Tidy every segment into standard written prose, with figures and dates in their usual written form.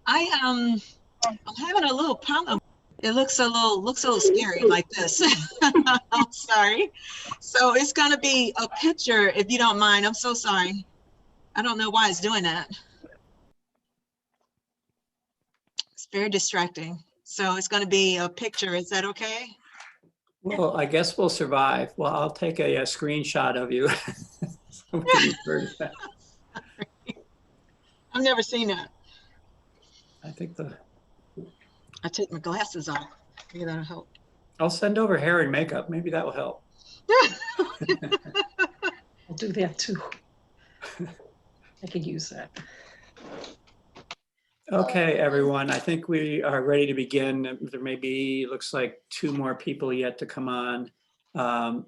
I'm having a little problem. It looks a little scary like this. I'm sorry. So it's gonna be a picture, if you don't mind. I'm so sorry. I don't know why it's doing that. It's very distracting. So it's gonna be a picture. Is that okay? Well, I guess we'll survive. Well, I'll take a screenshot of you. So we can refer to that. I've never seen that. I think I take my glasses off. Maybe that'll help. I'll send over hair and makeup. Maybe that will help. I'll do that too. I could use that. Okay, everyone, I think we are ready to begin. There may be, looks like 2 more people yet to come on.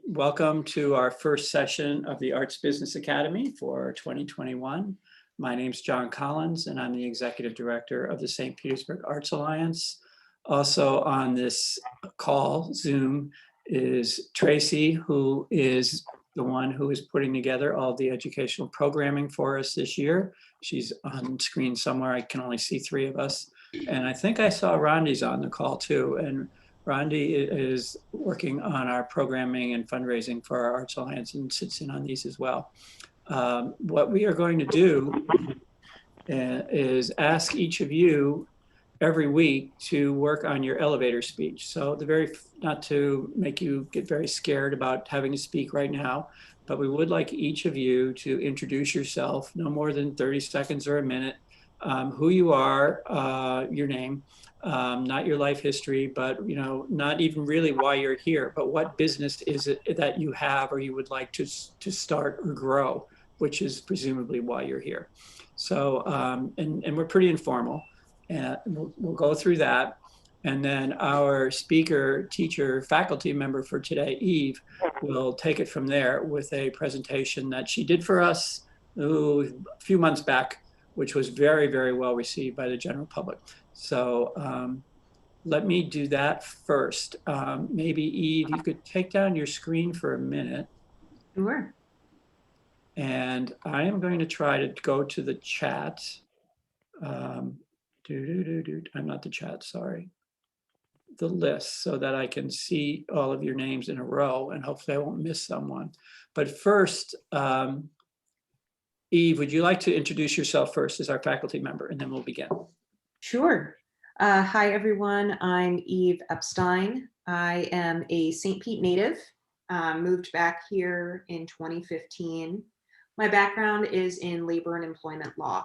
Welcome to our first session of the Arts Business Academy for 2021. My name's John Collins, and I'm the Executive Director of the St. Petersburg Arts Alliance. Also on this call, Zoom, is Tracy, who is the one who is putting together all the educational programming for us this year. She's on screen somewhere. I can only see 3 of us. And I think I saw Rondi's on the call too. And Rondi is working on our programming and fundraising for our Arts Alliance and sits in on these as well. What we are going to do is ask each of you every week to work on your elevator speech. So not to make you get very scared about having to speak right now, but we would like each of you to introduce yourself, no more than 30 seconds or a minute, who you are, your name, not your life history, but not even really why you're here, but what business is it that you have or you would like to start or grow, which is presumably why you're here. So, and we're pretty informal. And we'll go through that. And then our speaker, teacher, faculty member for today, Eve, will take it from there with a presentation that she did for us a few months back, which was very, very well received by the general public. So let me do that first. Maybe Eve, you could take down your screen for a minute. Sure. And I am going to try to go to the chat. I'm not the chat, sorry. The list, so that I can see all of your names in a row and hopefully I won't miss someone. But first, Eve, would you like to introduce yourself first as our faculty member, and then we'll begin. Sure. Hi, everyone. I'm Eve Epstein. I am a St. Pete native, moved back here in 2015. My background is in labor and employment law.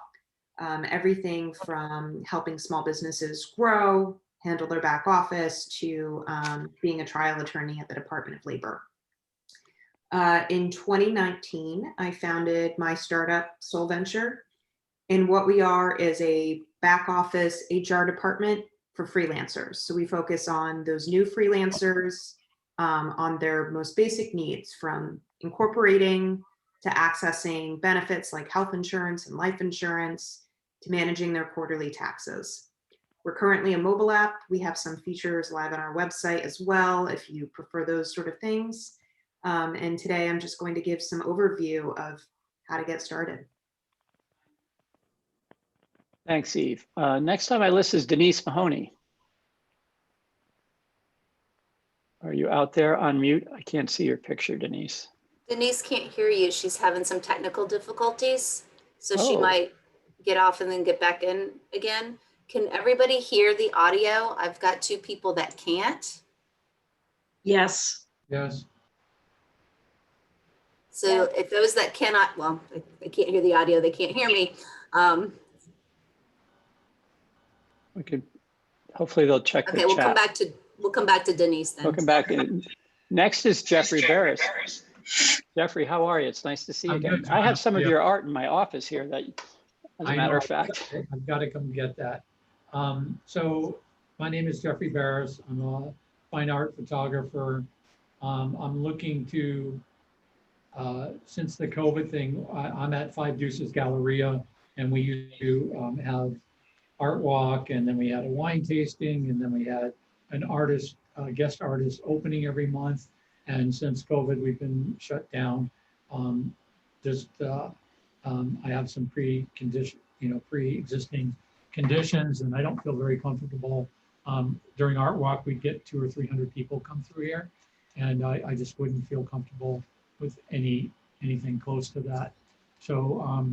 Everything from helping small businesses grow, handle their back office, to being a trial attorney at the Department of Labor. In 2019, I founded my startup, Soul Venture. And what we are is a back office HR department for freelancers. So we focus on those new freelancers, on their most basic needs, from incorporating to accessing benefits like health insurance and life insurance, to managing their quarterly taxes. We're currently a mobile app. We have some features live on our website as well, if you prefer those sort of things. And today I'm just going to give some overview of how to get started. Thanks, Eve. Next on my list is Denise Mahoney. Are you out there on mute? I can't see your picture, Denise. Denise can't hear you. She's having some technical difficulties, so she might get off and then get back in again. Can everybody hear the audio? I've got 2 people that can't. Yes. Yes. So if those that cannot, well, they can't hear the audio, they can't hear me. We could, hopefully they'll check the chat. We'll come back to Denise then. Welcome back. Next is Jeffrey Barris. Jeffrey, how are you? It's nice to see you again. I have some of your art in my office here, that, as a matter of fact. I've got to come get that. So my name is Jeffrey Barris. I'm a fine art photographer. I'm looking to, since the COVID thing, I'm at 5 Deuces Galleria, and we used to have art walk, and then we had a wine tasting, and then we had an artist, guest artist opening every month. And since COVID, we've been shut down. I have some pre-existing conditions, and I don't feel very comfortable. During Art Walk, we'd get 200 or 300 people come through here, and I just wouldn't feel comfortable with anything close to that. So,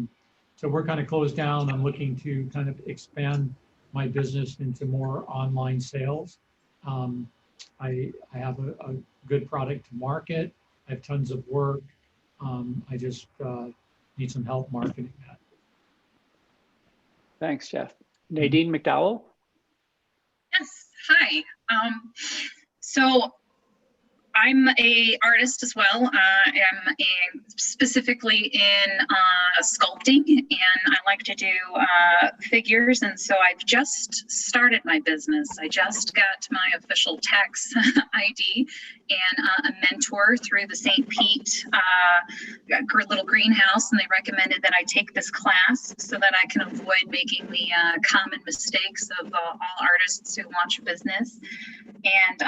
so we're kind of closed down. I'm looking to kind of expand my business into more online sales. I have a good product to market. I have tons of work. I just need some help marketing that. Thanks, Jeff. Nadine McDowell? Yes, hi. So I'm a artist as well. I'm specifically in sculpting, and I like to do figures. And so I've just started my business. I just got my official tax ID and a mentor through the St. Pete little greenhouse, and they recommended that I take this class so that I can avoid making the common mistakes of all artists who launch a business. And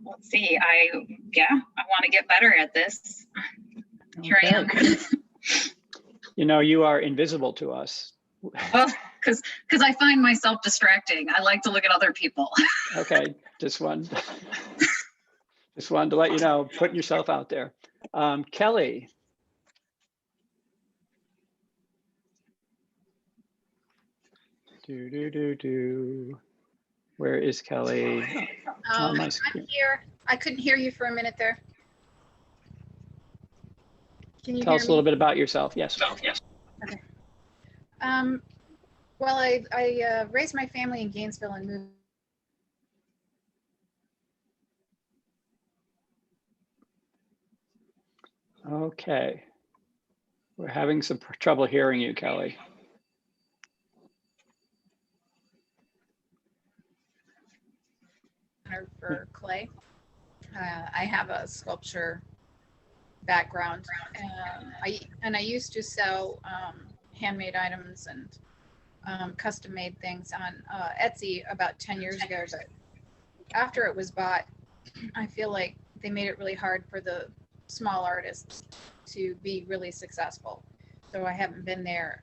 let's see, I want to get better at this. Here I am. You know, you are invisible to us. Well, because I find myself distracting. I like to look at other people. Okay, just wanted to let you know, putting yourself out there. Kelly. Where is Kelly? On my I'm screen. here. I couldn't hear you for a minute there. Can you Tell hear us a me? little bit about yourself. Yes. Okay. Well, I raised my family in Gainesville and moved. Okay. We're having some trouble hearing you, Kelly. For clay. I have a sculpture background. I used to sell handmade items and custom-made things on Etsy about 10 years ago, but after it was bought, I feel like they made it really hard for the small artists to be really successful. So I haven't been there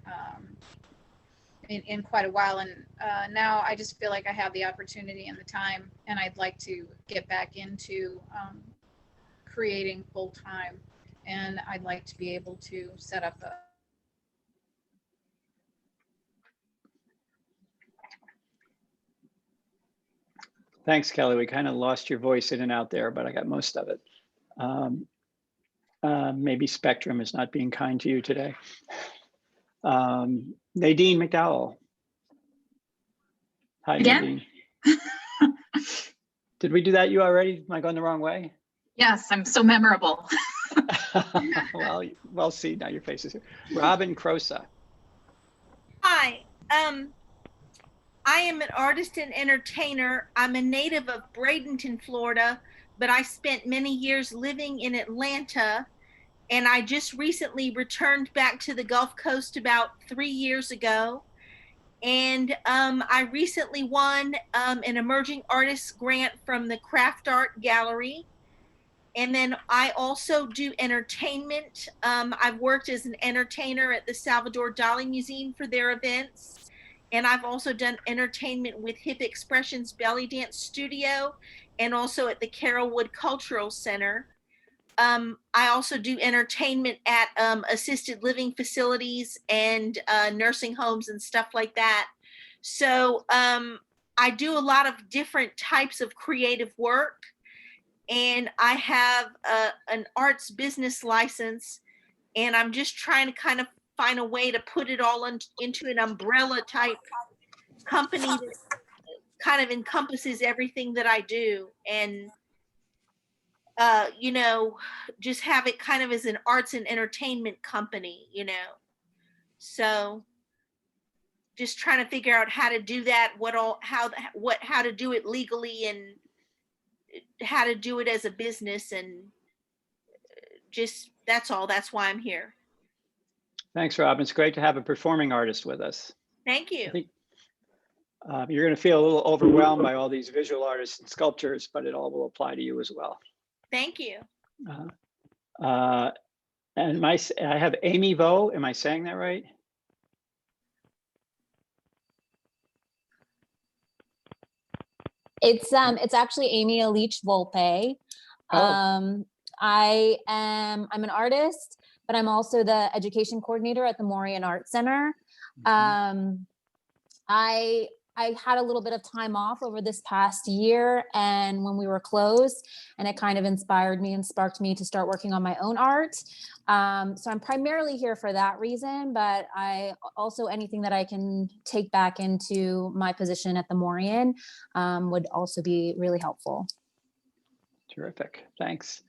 in quite a while, and now I just feel like I have the opportunity and the time, and I'd like to get back into creating full-time, and I'd like to be able to set up a Thanks, Kelly. We kind of lost your voice in and out there, but I got most of it. Maybe Spectrum is not being kind to you today. Nadine McDowell. Hi, Again? Nadine. Did we do that you already? Am I going the wrong way? Yes, I'm so memorable. Well, see, now your face is here. Robin Crosa. Hi, I am an artist and entertainer. I'm a native of Bradenton, Florida, but I spent many years living in Atlanta, and I just recently returned back to the Gulf Coast about 3 years ago. And I recently won an emerging artists grant from the Craft Art Gallery. And then I also do entertainment. I've worked as an entertainer at the Salvador Dali Museum for their events. And I've also done entertainment with Hip Expressions Belly Dance Studio and also at the Carrollwood Cultural Center. I also do entertainment at assisted living facilities and nursing homes and stuff like that. So I do a lot of different types of creative work. And I have an arts business license, and I'm just trying to kind of find a way to put it all into an umbrella type company that kind of encompasses everything that I do, and you know, just have it kind of as an arts and entertainment company, you know. So just trying to figure out how to do that, how to do it legally, and how to do it as a business, and just that's all. That's why I'm here. Thanks, Robin. It's great to have a performing artist with us. Thank you. I think you're going to feel a little overwhelmed by all these visual artists and sculptors, but it all will apply to you as well. Thank you. And I have Amy Vo. Am I saying that right? It's actually Amy Alich Volpe. Oh. I'm an artist, but I'm also the education coordinator at the Morean Art Center. I had a little bit of time off over this past year, and when we were closed, and it kind of inspired me and sparked me to start working on my own art. So I'm primarily here for that reason, but I also, anything that I can take back into my position at the Morean would also be really helpful. Terrific. Thanks.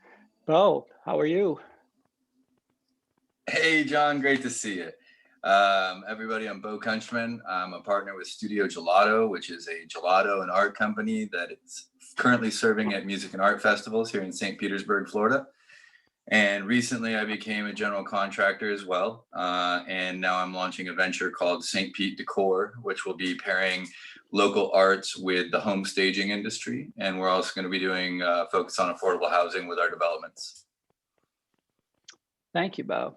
Bo, how are you? Hey, John, great to see you. Everybody, I'm Bo Kunchman. I'm a partner with Studio Gelato, which is a gelato and art company that is currently serving at music and art festivals here in St. Petersburg, Florida. And recently I became a general contractor as well. And now I'm launching a venture called St. Pete Decor, which will be pairing local arts with the home staging industry. And we're also going to be doing focus on affordable housing with our developments. Thank you, Bo.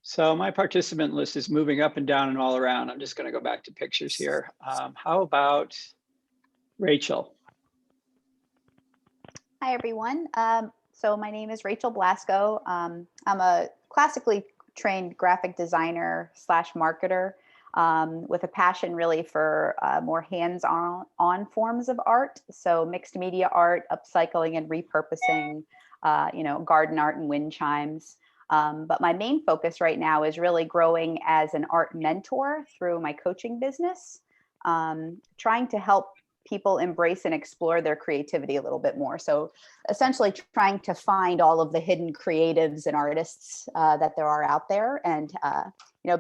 So my participant list is moving up and down and all around. I'm just going to go back to pictures here. How about Rachel? Hi, everyone. So my name is Rachel Blasco. I'm a classically trained graphic designer / marketer with a passion really for more hands-on forms of art. So mixed media art, upcycling and repurposing, garden art and wind chimes. But my main focus right now is really growing as an art mentor through my coaching business, trying to help people embrace and explore their creativity a little bit more. So essentially trying to find all of the hidden creatives and artists that there are out there, and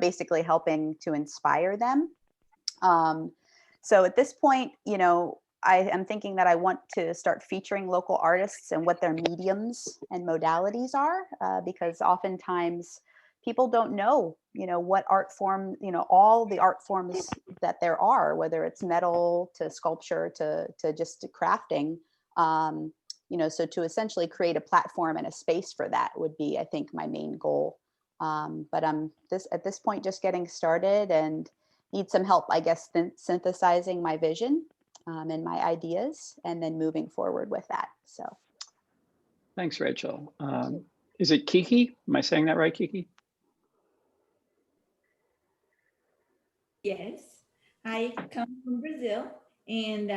basically helping to inspire them. So at this point, I am thinking that I want to start featuring local artists and what their mediums and modalities are, because oftentimes people don't know, what art form, all the art forms that there are, whether it's metal to sculpture to just crafting, so to essentially create a platform and a space for that would be, I think, my main goal. But I'm at this point just getting started and need some help, I guess, synthesizing my vision and my ideas, and then moving forward with that. So, thanks, Rachel. Is it Kiki? Am I saying that right, Kiki? Yes, I come from Brazil and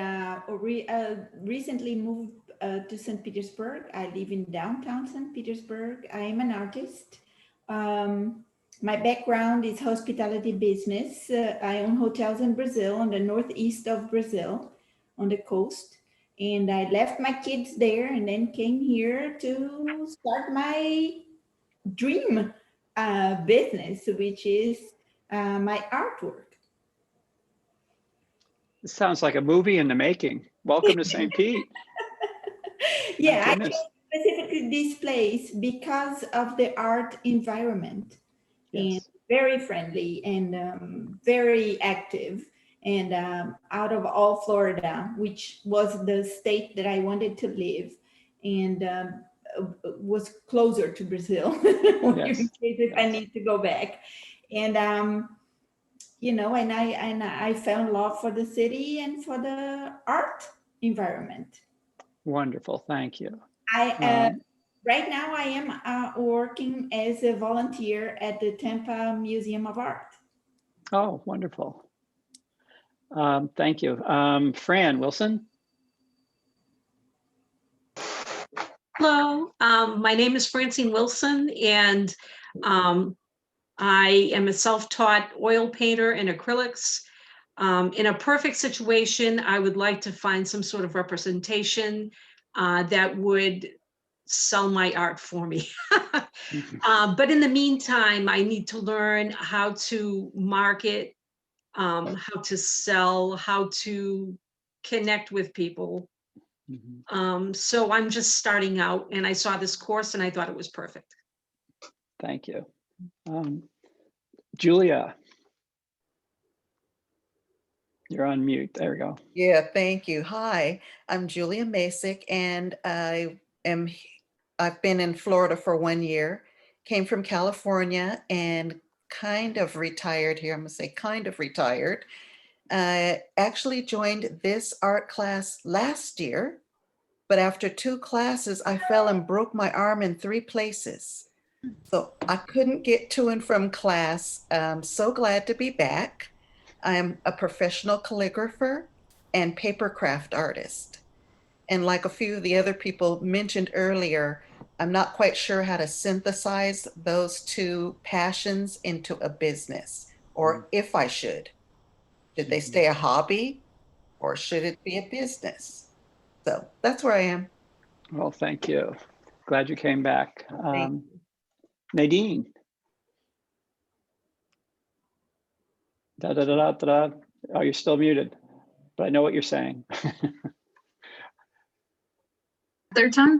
recently moved to St. Petersburg. I live in downtown St. Petersburg. I am an artist. My background is hospitality business. I own hotels in Brazil, on the northeast of Brazil, on the coast. And I left my kids there and then came here to start my dream business, which is my artwork. This sounds like a movie in the making. Welcome to St. Pete. Yeah, I chose specifically this place because of the art environment. Yes. And very friendly and very active, and out of all Florida, which was the state that I wanted to live, and was closer to Brazil yes. in case if I need to go back. And and I found love for the city and for the art environment. Wonderful, thank you. Right now I am working as a volunteer at the Tampa Museum of Art. Oh, wonderful. Thank you. Fran Wilson. Hello, my name is Francine Wilson, and I am a self-taught oil painter and acrylics. In a perfect situation, I would like to find some sort of representation that would sell my art for me. But in the meantime, I need to learn how to market, how to sell, how to connect with people. So I'm just starting out, and I saw this course and I thought it was perfect. Thank you. Julia, you're on mute. There we go. Yeah, thank you. Hi, I'm Julia Masick, and I've been in Florida for 1 year, came from California and kind of retired here. I'm gonna say kind of retired. I actually joined this art class last year, but after 2 classes, I fell and broke my arm in 3 places. So I couldn't get to and from class. I'm so glad to be back. I'm a professional calligrapher and paper craft artist. And like a few of the other people mentioned earlier, I'm not quite sure how to synthesize those 2 passions into a business, or if I should. Should they stay a hobby or should it be a business? So that's where I am. Well, thank you. Glad you came back. Thank Nadine. Da, da, da, da, da, da. Oh, you're still muted, but I know what you're saying. Third time?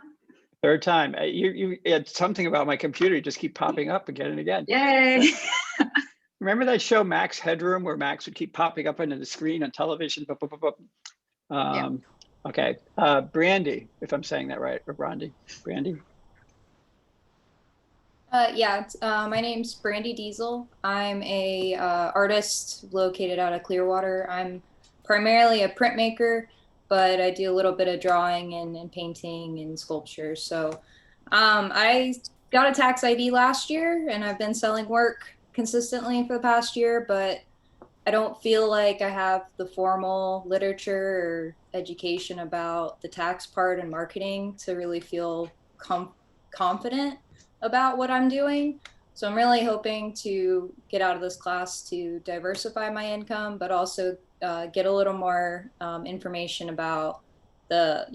Third time. You had something about my computer. You just keep popping up again and again. Yay. Remember that show Max Headroom, where Max would keep popping up into the screen on television? Yeah. Okay. Brandy, if I'm saying that right, or Brandy. My name's Brandy Diesel. I'm a artist located out of Clearwater. I'm primarily a printmaker, but I do a little bit of drawing and painting and sculpture. So I got a tax ID last year, and I've been selling work consistently for the past year, but I don't feel like I have the formal literature or education about the tax part and marketing to really feel confident about what I'm doing. So I'm really hoping to get out of this class to diversify my income, but also get a little more information about the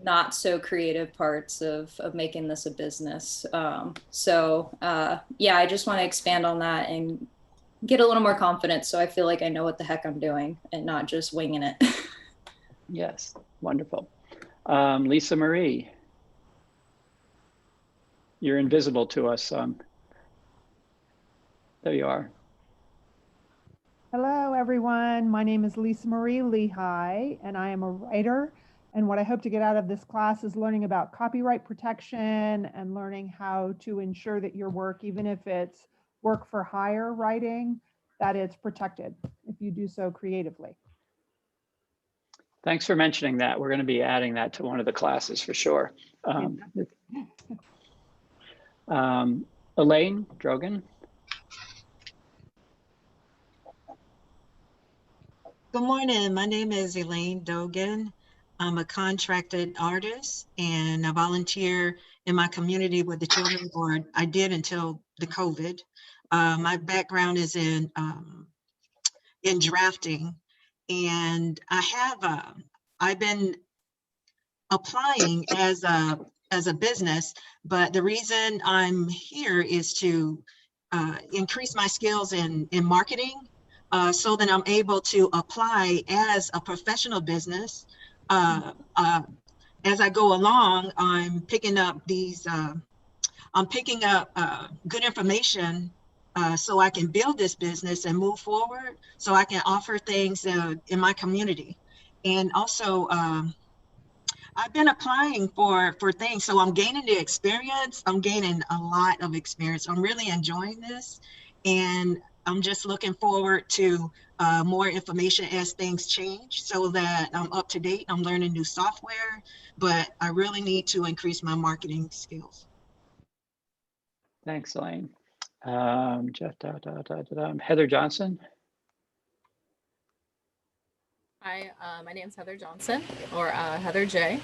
not so creative parts of making this a business. I just want to expand on that and get a little more confidence so I feel like I know what the heck I'm doing and not just winging it. Yes, wonderful. Lisa Marie. You're invisible to us. There you are. Hello, everyone. My name is Lisa Marie Lehigh, and I am a writer. And what I hope to get out of this class is learning about copyright protection and learning how to ensure that your work, even if it's work for hire writing, that it's protected if you do so creatively. Thanks for mentioning that. We're going to be adding that to one of the classes for sure. Elaine Drogan. Good morning. My name is Elaine Dogan. I'm a contracted artist and I volunteer in my community with the Children's Board. I did until the COVID. My background is in drafting, and I've been applying as a business, but the reason I'm here is to increase my skills in marketing, so that I'm able to apply as a professional business. As I go along, I'm picking up good information so I can build this business and move forward, so I can offer things in my community. And also, I've been applying for things, so I'm gaining the experience. I'm gaining a lot of experience. I'm really enjoying this, and I'm just looking forward to more information as things change, so that I'm up to date. I'm learning new software, but I really need to increase my marketing skills. Thanks, Elaine. Heather Johnson. Hi, my name is Heather Johnson, or Heather J.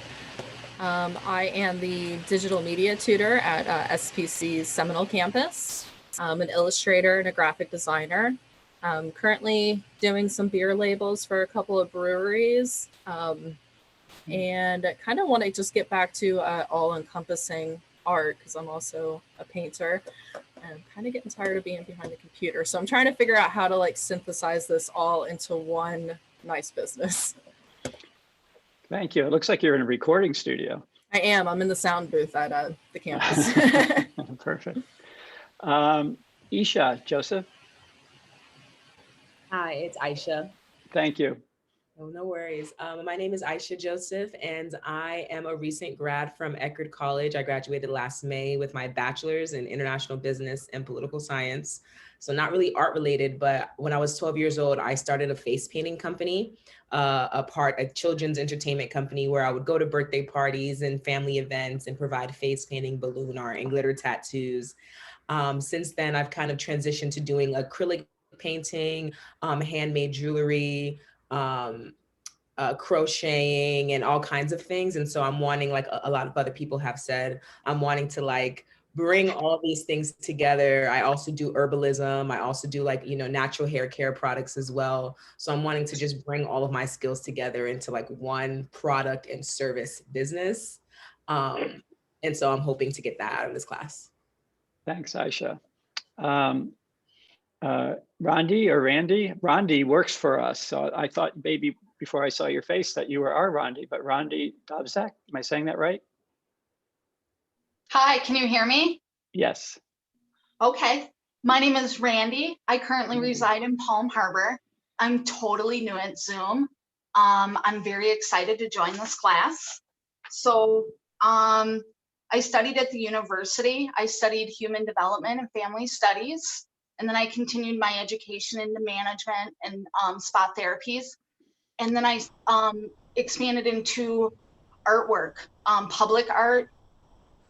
I am the digital media tutor at SPC's Seminole campus. I'm an illustrator and a graphic designer. I'm currently doing some beer labels for a couple of breweries, and I kind of want to just get back to all-encompassing art, because I'm also a painter. And I'm kind of getting tired of being behind the computer. So I'm trying to figure out how to synthesize this all into one nice business. Thank you. It looks like you're in a recording studio. I am. I'm in the sound booth at the campus. Perfect. Isha Joseph. Hi, it's Aisha. Thank you. Oh, no worries. My name is Aisha Joseph, and I am a recent grad from Eckerd College. I graduated last May with my bachelor's in international business and political science. So not really art related, but when I was 12 years old, I started a face painting company, a children's entertainment company where I would go to birthday parties and family events and provide face painting, balloon art, and glitter tattoos. Since then, I've kind of transitioned to doing acrylic painting, handmade jewelry, crocheting and all kinds of things. And so I'm wanting, like a lot of other people have said, I'm wanting to like bring all these things together. I also do herbalism. I also do like, natural hair care products as well. So I'm wanting to just bring all of my skills together into like one product and service business. And so I'm hoping to get that out of this class. Thanks, Aisha. Rondi or Randy? Rondi works for us. So I thought maybe before I saw your face that you were our Rondi, but Rondi Dobzak, am I saying that right? Hi, can you hear me? Yes. Okay. My name is Randy. I currently reside in Palm Harbor. I'm totally new at Zoom. I'm very excited to join this class. So I studied at the university. I studied human development and family studies. And then I continued my education into management and spot therapies. And then I expanded into artwork, public art,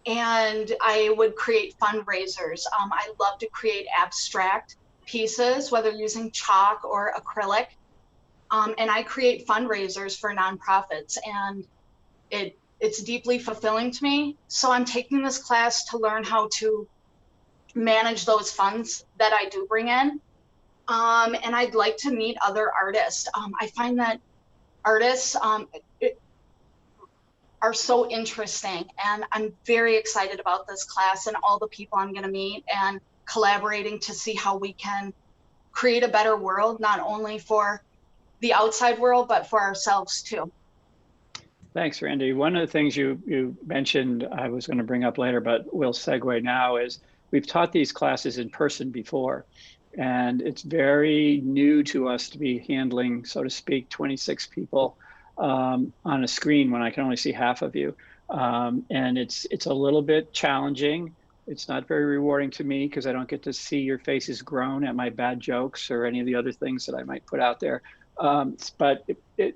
and I would create fundraisers. I love to create abstract pieces, whether using chalk or acrylic. And I create fundraisers for nonprofits, and it's deeply fulfilling to me. So I'm taking this class to learn how to manage those funds that I do bring in. And I'd like to meet other artists. I find that artists are so interesting, and I'm very excited about this class and all the people I'm going to meet and collaborating to see how we can create a better world, not only for the outside world, but for ourselves too. Thanks, Randy. One of the things you mentioned, I was going to bring up later, but we'll segue now, is we've taught these classes in person before, and it's very new to us to be handling, so to speak, 26 people on a screen when I can only see half of you. And it's a little bit challenging. It's not very rewarding to me because I don't get to see your faces grown at my bad jokes or any of the other things that I might put out there. But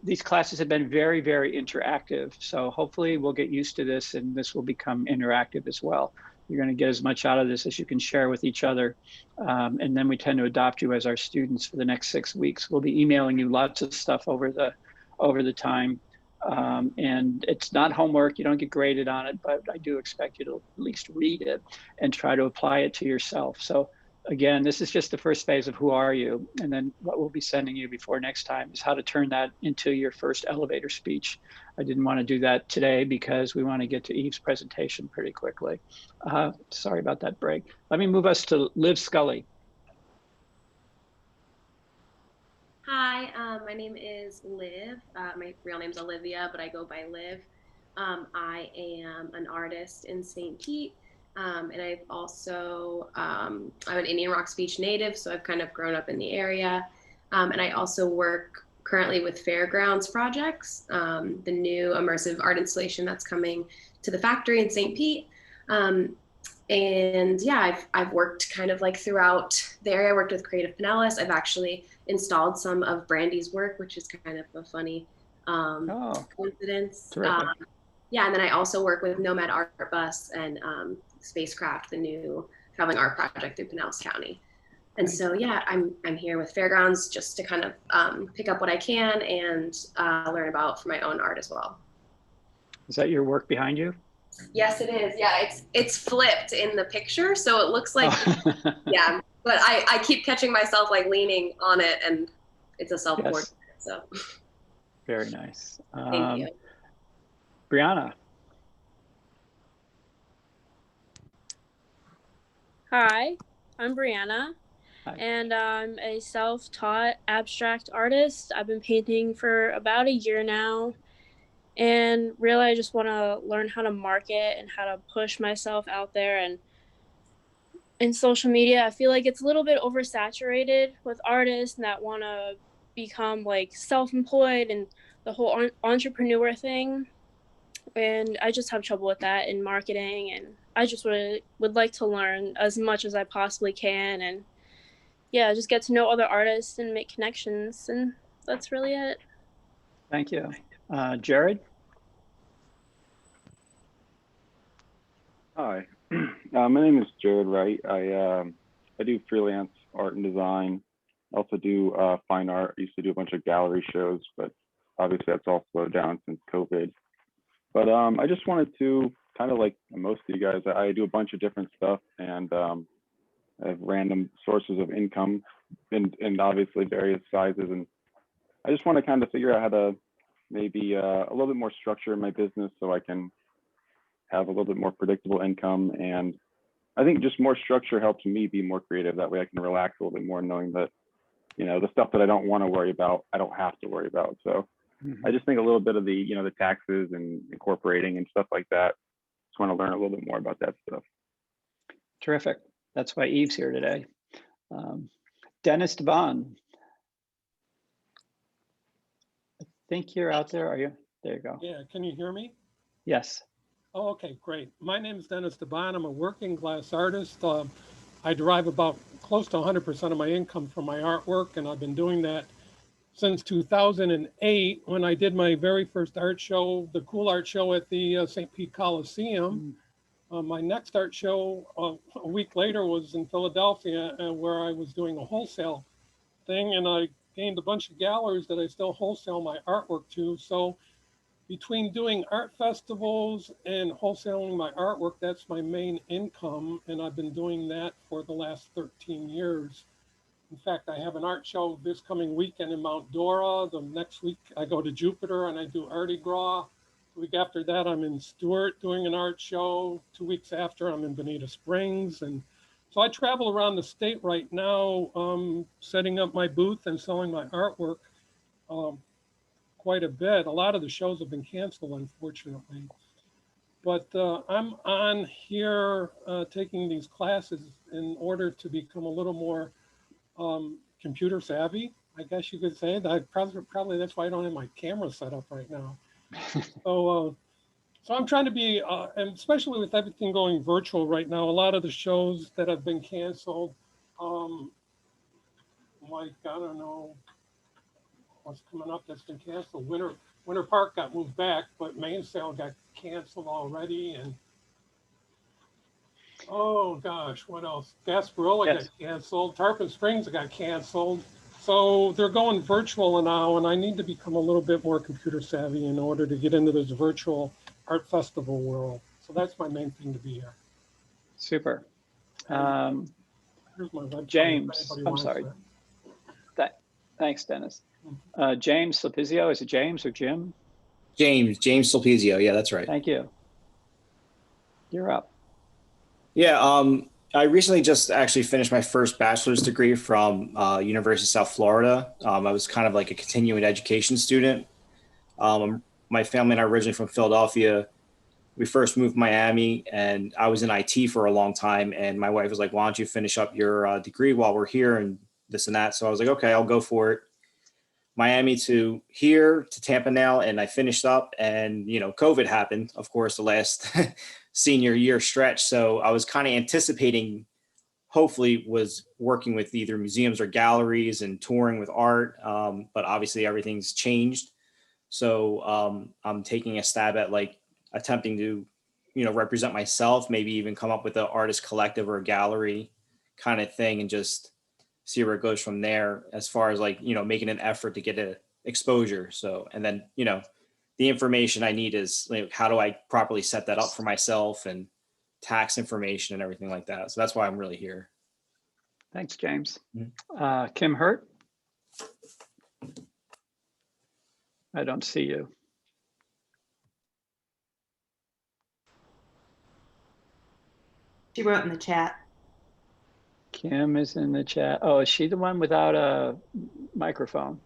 these classes have been very, very interactive. So hopefully we'll get used to this and this will become interactive as well. You're going to get as much out of this as you can share with each other. And then we tend to adopt you as our students for the next 6 weeks. We'll be emailing you lots of stuff over the time. And it's not homework, you don't get graded on it, but I do expect you to at least read it and try to apply it to yourself. So again, this is just the first phase of who are you? And then what we'll be sending you before next time is how to turn that into your first elevator speech. I didn't want to do that today because we want to get to Eve's presentation pretty quickly. Sorry about that break. Let me move us to Liv Scully. Hi, my name is Liv. My real name's Olivia, but I go by Liv. I am an artist in St. Pete, and I've also, I'm an Indian Rock Speech native, so I've kind of grown up in the area. And I also work currently with Fairgrounds Projects, the new immersive art installation that's coming to the factory in St. Pete. And yeah, I've worked kind of like throughout the area. I worked with Creative Pinellas. I've actually installed some of Brandy's work, which is kind of a funny coincidence. Yeah, and then I also work with Nomad Art Bus and Spacecraft, the new traveling art project through Pinellas County. And so yeah, I'm here with Fairgrounds just to kind of pick up what I can and learn about for my own art as well. Is that your work behind you? Yes, it is. Yeah, it's flipped in the picture, so it looks like yeah. But I keep catching myself like leaning on it, and it's a self-portrait. Yes. So very nice. Thank you, Brianna. Hi, I'm Brianna. Hi. And I'm a self-taught abstract artist. I've been painting for about a year now. And really, I just want to learn how to market and how to push myself out there. And in social media, I feel like it's a little bit oversaturated with artists that want to become like self-employed and the whole entrepreneur thing. And I just have trouble with that in marketing, and I just would like to learn as much as I possibly can, and yeah, just get to know other artists and make connections, and that's really it. Thank you. Jared? Hi, my name is Jared Wright. I do freelance art and design. I also do fine art. I used to do a bunch of gallery shows, but obviously that's all slowed down since COVID. But I just wanted to, kind of like most of you guys, I do a bunch of different stuff, and I have random sources of income in obviously various sizes. And I just want to kind of figure out how to maybe a little bit more structure in my business so I can have a little bit more predictable income. And I think just more structure helps me be more creative. That way I can relax a little bit more, knowing that, you know, the stuff that I don't want to worry about, I don't have to worry about. So I just think a little bit of the, you know, the taxes and incorporating and stuff like that. Just want to learn a little bit more about that stuff. Terrific. That's why Eve's here today. Dennis DeBon. I think you're out there. Are you? There you go. Yeah, can you hear me? Yes. Oh, okay, great. My name is Dennis DeBon. I'm a working class artist. I derive about close to 100% of my income from my artwork, and I've been doing that since 2008 when I did my very first art show, the Cool Art Show at the St. Pete Coliseum. My next art show a week later was in Philadelphia, where I was doing a wholesale thing, and I gained a bunch of galleries that I still wholesale my artwork to. So between doing art festivals and wholesaling my artwork, that's my main income, and I've been doing that for the last 13 years. In fact, I have an art show this coming weekend in Mount Dora. The next week I go to Jupiter and I do Artie Gras. The week after that I'm in Stewart doing an art show. 2 weeks after I'm in Bonita Springs. And so I travel around the state right now, setting up my booth and selling my artwork quite a bit. A lot of the shows have been canceled, unfortunately. But I'm on here taking these classes in order to become a little more computer savvy, I guess you could say. That probably that's why I don't have my camera set up right now. So I'm trying to be, and especially with everything going virtual right now, a lot of the shows that have been canceled, like, I don't know what's coming up that's been canceled. Winter Park got moved back, but Mainsail got canceled already. And oh gosh, what else? Gasparilla got canceled. Tarpon Springs got canceled. So they're going virtual now, and I need to become a little bit more computer savvy in order to get into this virtual art festival world. So that's my main thing to be here. Super. Here's my website, James, I'm sorry. Thanks, Dennis. James Sulpizio, is it James or Jim? James Sulpizio, yeah, that's right. Thank you. You're up. Yeah, I recently just actually finished my first bachelor's degree from University of South Florida. I was kind of like a continuing education student. My family and I are originally from Philadelphia. We first moved to Miami, and I was in IT for a long time. And my wife was like, why don't you finish up your degree while we're here and this and that. So I was like, okay, I'll go for it. Miami to here to Tampa now. And I finished up, and, you know, COVID happened, of course, the last senior year stretch. So I was kind of anticipating, hopefully, was working with either museums or galleries and touring with art. But obviously everything's changed. So I'm taking a stab at like attempting to, you know, represent myself, maybe even come up with an artist collective or a gallery kind of thing, and just see where it goes from there, as far as like, you know, making an effort to get a exposure. So, and then, you know, the information I need is like, how do I properly set that up for myself, and tax information and everything like that. So that's why I'm really here. Thanks, James. Kim Hurt. I don't see you. She wrote in the chat. Kim is in the chat. Oh, is she the one without a microphone?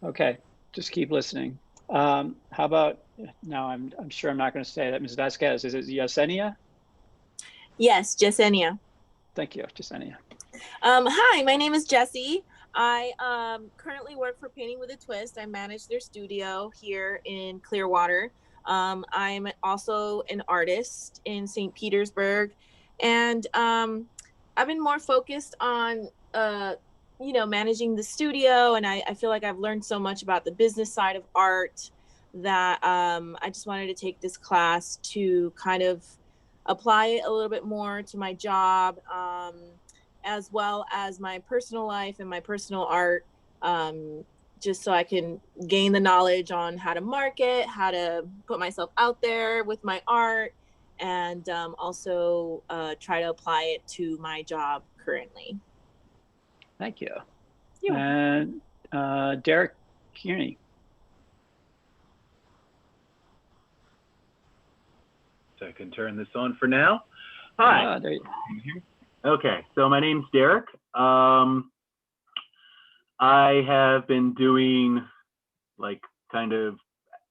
Okay, just keep listening. How about now? I'm sure I'm not going to say that. Ms. Vasquez, is it Yesenia? Yes, Yesenia. Thank you, Yesenia. Hi, my name is Jessie. I currently work for Painting with a Twist. I manage their studio here in Clearwater. I'm also an artist in St. Petersburg, and I've been more focused on managing the studio, and I feel like I've learned so much about the business side of art that I just wanted to take this class to kind of apply it a little bit more to my job, as well as my personal life and my personal art, just so I can gain the knowledge on how to market, how to put myself out there with my art, and also try to apply it to my job currently. Thank you. You're And Derek Kearney. So I can turn this on for now. Hi. There you Okay, so my name's Derek. I have been doing like kind of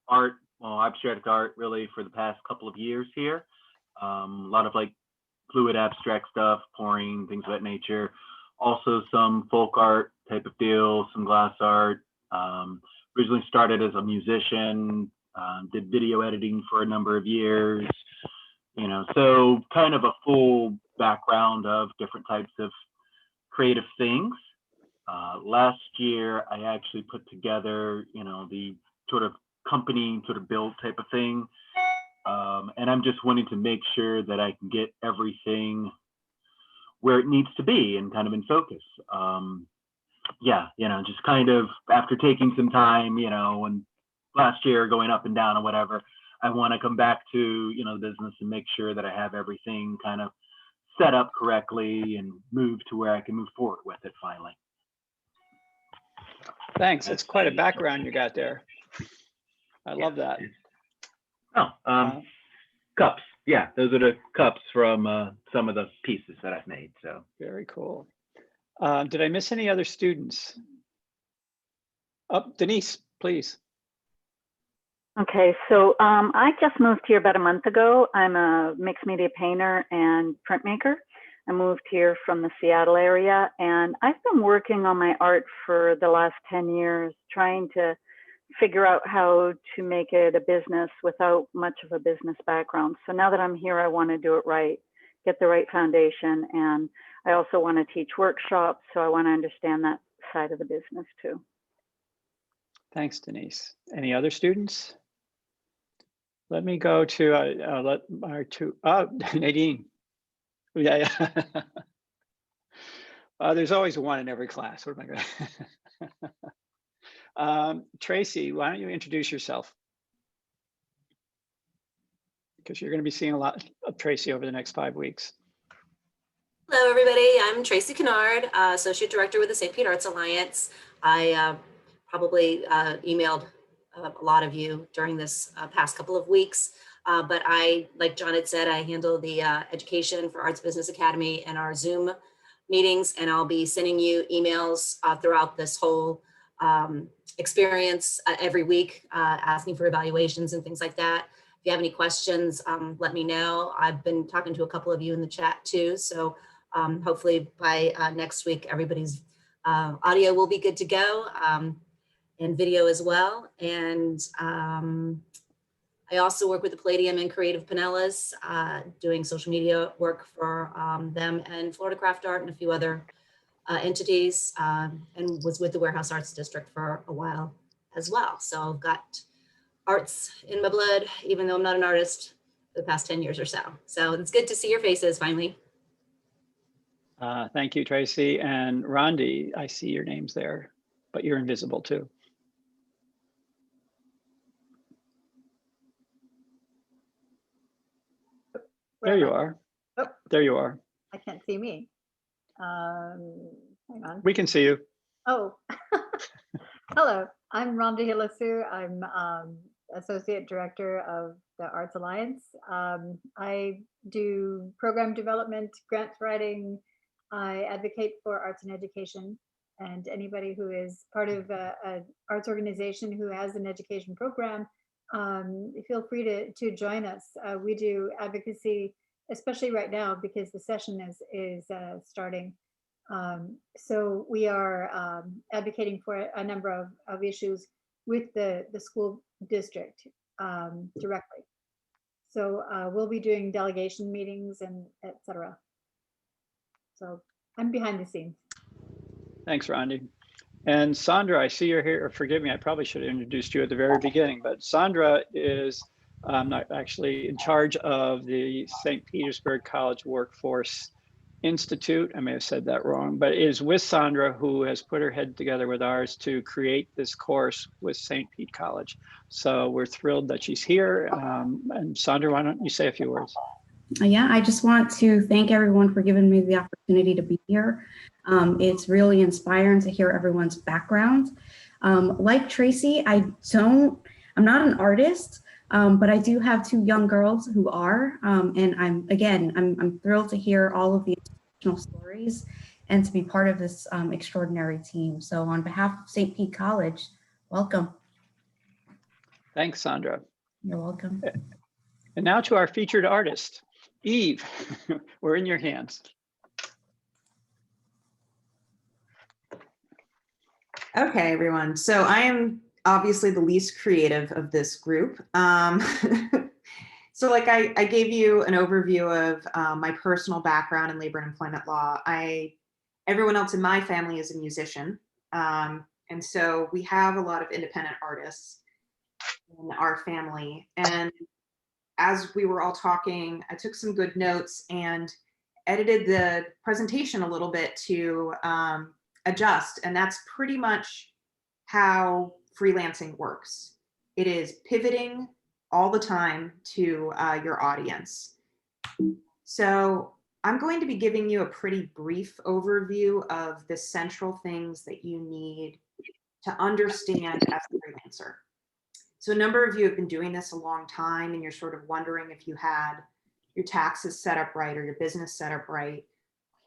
art, well, abstract art really for the past couple of years here. A lot of like fluid abstract stuff, pouring, things of that nature. Also some folk art type of deal, some glass art. Originally started as a musician, did video editing for a number of years. So kind of a full background of different types of creative things. Last year, I actually put together, the sort of company sort of build type of thing. And I'm just wanting to make sure that I can get everything where it needs to be and kind of in focus. Just kind of after taking some time, and last year going up and down or whatever, I want to come back to, the business and make sure that I have everything kind of set up correctly and move to where I can move forward with it finally. Thanks. That's quite a background you got there. I love that. Cups. Yeah, those are the cups from some of the pieces that I've made. So very cool. Did I miss any other students? Denise, please. Okay, so I just moved here about a month ago. I'm a mixed media painter and printmaker. I moved here from the Seattle area, and I've been working on my art for the last 10 years, trying to figure out how to make it a business without much of a business background. So now that I'm here, I want to do it right, get the right foundation, and I also want to teach workshops, so I want to understand that side of the business too. Thanks, Denise. Any other students? Let me go to Nadine. Yeah. There's always one in every class. What am I going? Tracy, why don't you introduce yourself? Because you're going to be seeing a lot of Tracy over the next 5 weeks. Hello, everybody. I'm Tracy Kennard, Associate Director with the St. Pete Arts Alliance. I probably emailed a lot of you during this past couple of weeks, but like John had said, I handle the education for Arts Business Academy and our Zoom meetings, and I'll be sending you emails throughout this whole experience every week, asking for evaluations and things like that. If you have any questions, let me know. I've been talking to a couple of you in the chat too, so hopefully by next week, everybody's audio will be good to go, and video as well. And I also work with the Palladium and Creative Pinellas, doing social media work for them and Florida Craft Art and a few other entities, and was with the Warehouse Arts District for a while as well. So I've got arts in my blood, even though I'm not an artist, for the past 10 years or so. So it's good to see your faces finally. Thank you, Tracy. And Rondi, I see your names there, but you're invisible too. There you are. Oh, there you are. I can't see me. Hang on. We can see you. Oh, hello. I'm Rhonda Hilasu. I'm Associate Director of the Arts Alliance. I do program development, grant writing. I advocate for arts and education. And anybody who is part of an arts organization who has an education program, feel free to join us. We do advocacy, especially right now because the session is starting. So we are advocating for a number of issues with the school district directly. So we'll be doing delegation meetings and et cetera. So I'm behind the scenes. Thanks, Rondi. And Sandra, I see you're here. Or forgive me, I probably should have introduced you at the very beginning, but Sandra is not actually in charge of the St. Petersburg College Workforce Institute. I may have said that wrong, but it is with Sandra, who has put her head together with ours to create this course with St. Pete College. So we're thrilled that she's here. And Sandra, why don't you say a few words? Yeah, I just want to thank everyone for giving me the opportunity to be here. It's really inspiring to hear everyone's background. Like Tracy, I'm not an artist, but I do have two young girls who are, and I'm thrilled to hear all of the inspirational stories and to be part of this extraordinary team. So on behalf of St. Pete College, welcome. Thanks, Sandra. You're welcome. And now to our featured artist, Eve. We're in your hands. Okay, everyone. So I am obviously the least creative of this group. So like I gave you an overview of my personal background in labor and employment law. Everyone else in my family is a musician. And so we have a lot of independent artists in our family. And as we were all talking, I took some good notes and edited the presentation a little bit to adjust. And that's pretty much how freelancing works. It is pivoting all the time to your audience. So I'm going to be giving you a pretty brief overview of the central things that you need to understand as a freelancer. So a number of you have been doing this a long time and you're sort of wondering if you had your taxes set up right or your business set up right.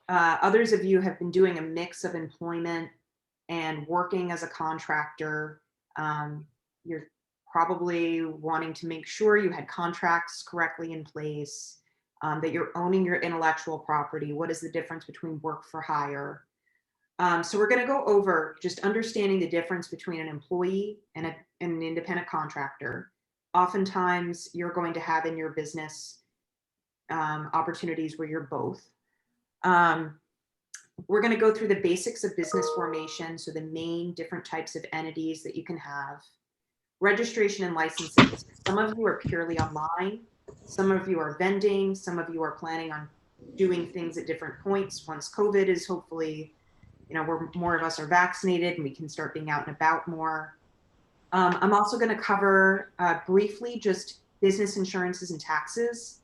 Others of you have been doing a mix of employment and working as a contractor. You're probably wanting to make sure you had contracts correctly in place, that you're owning your intellectual property. What is the difference between work for hire? So we're going to go over just understanding the difference between an employee and an independent contractor. Oftentimes you're going to have in your business opportunities where you're both. We're going to go through the basics of business formation. So the main different types of entities that you can have. Registration and licenses. Some of you are purely online. Some of you are vending. Some of you are planning on doing things at different points. Once COVID is hopefully, where more of us are vaccinated and we can start being out and about more. I'm also going to cover briefly just business insurances and taxes.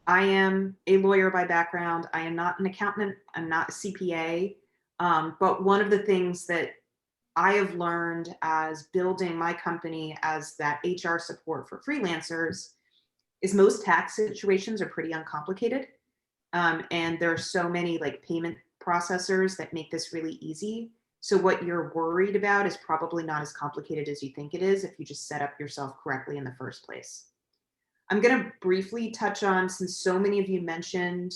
I am a lawyer by background. I am not an accountant. I'm not a CPA. But one of the things that I have learned as building my company as that HR support for freelancers is most tax situations are pretty uncomplicated. And there are so many like payment processors that make this really easy. So what you're worried about is probably not as complicated as you think it is if you just set up yourself correctly in the first place. I'm going to briefly touch on, since so many of you mentioned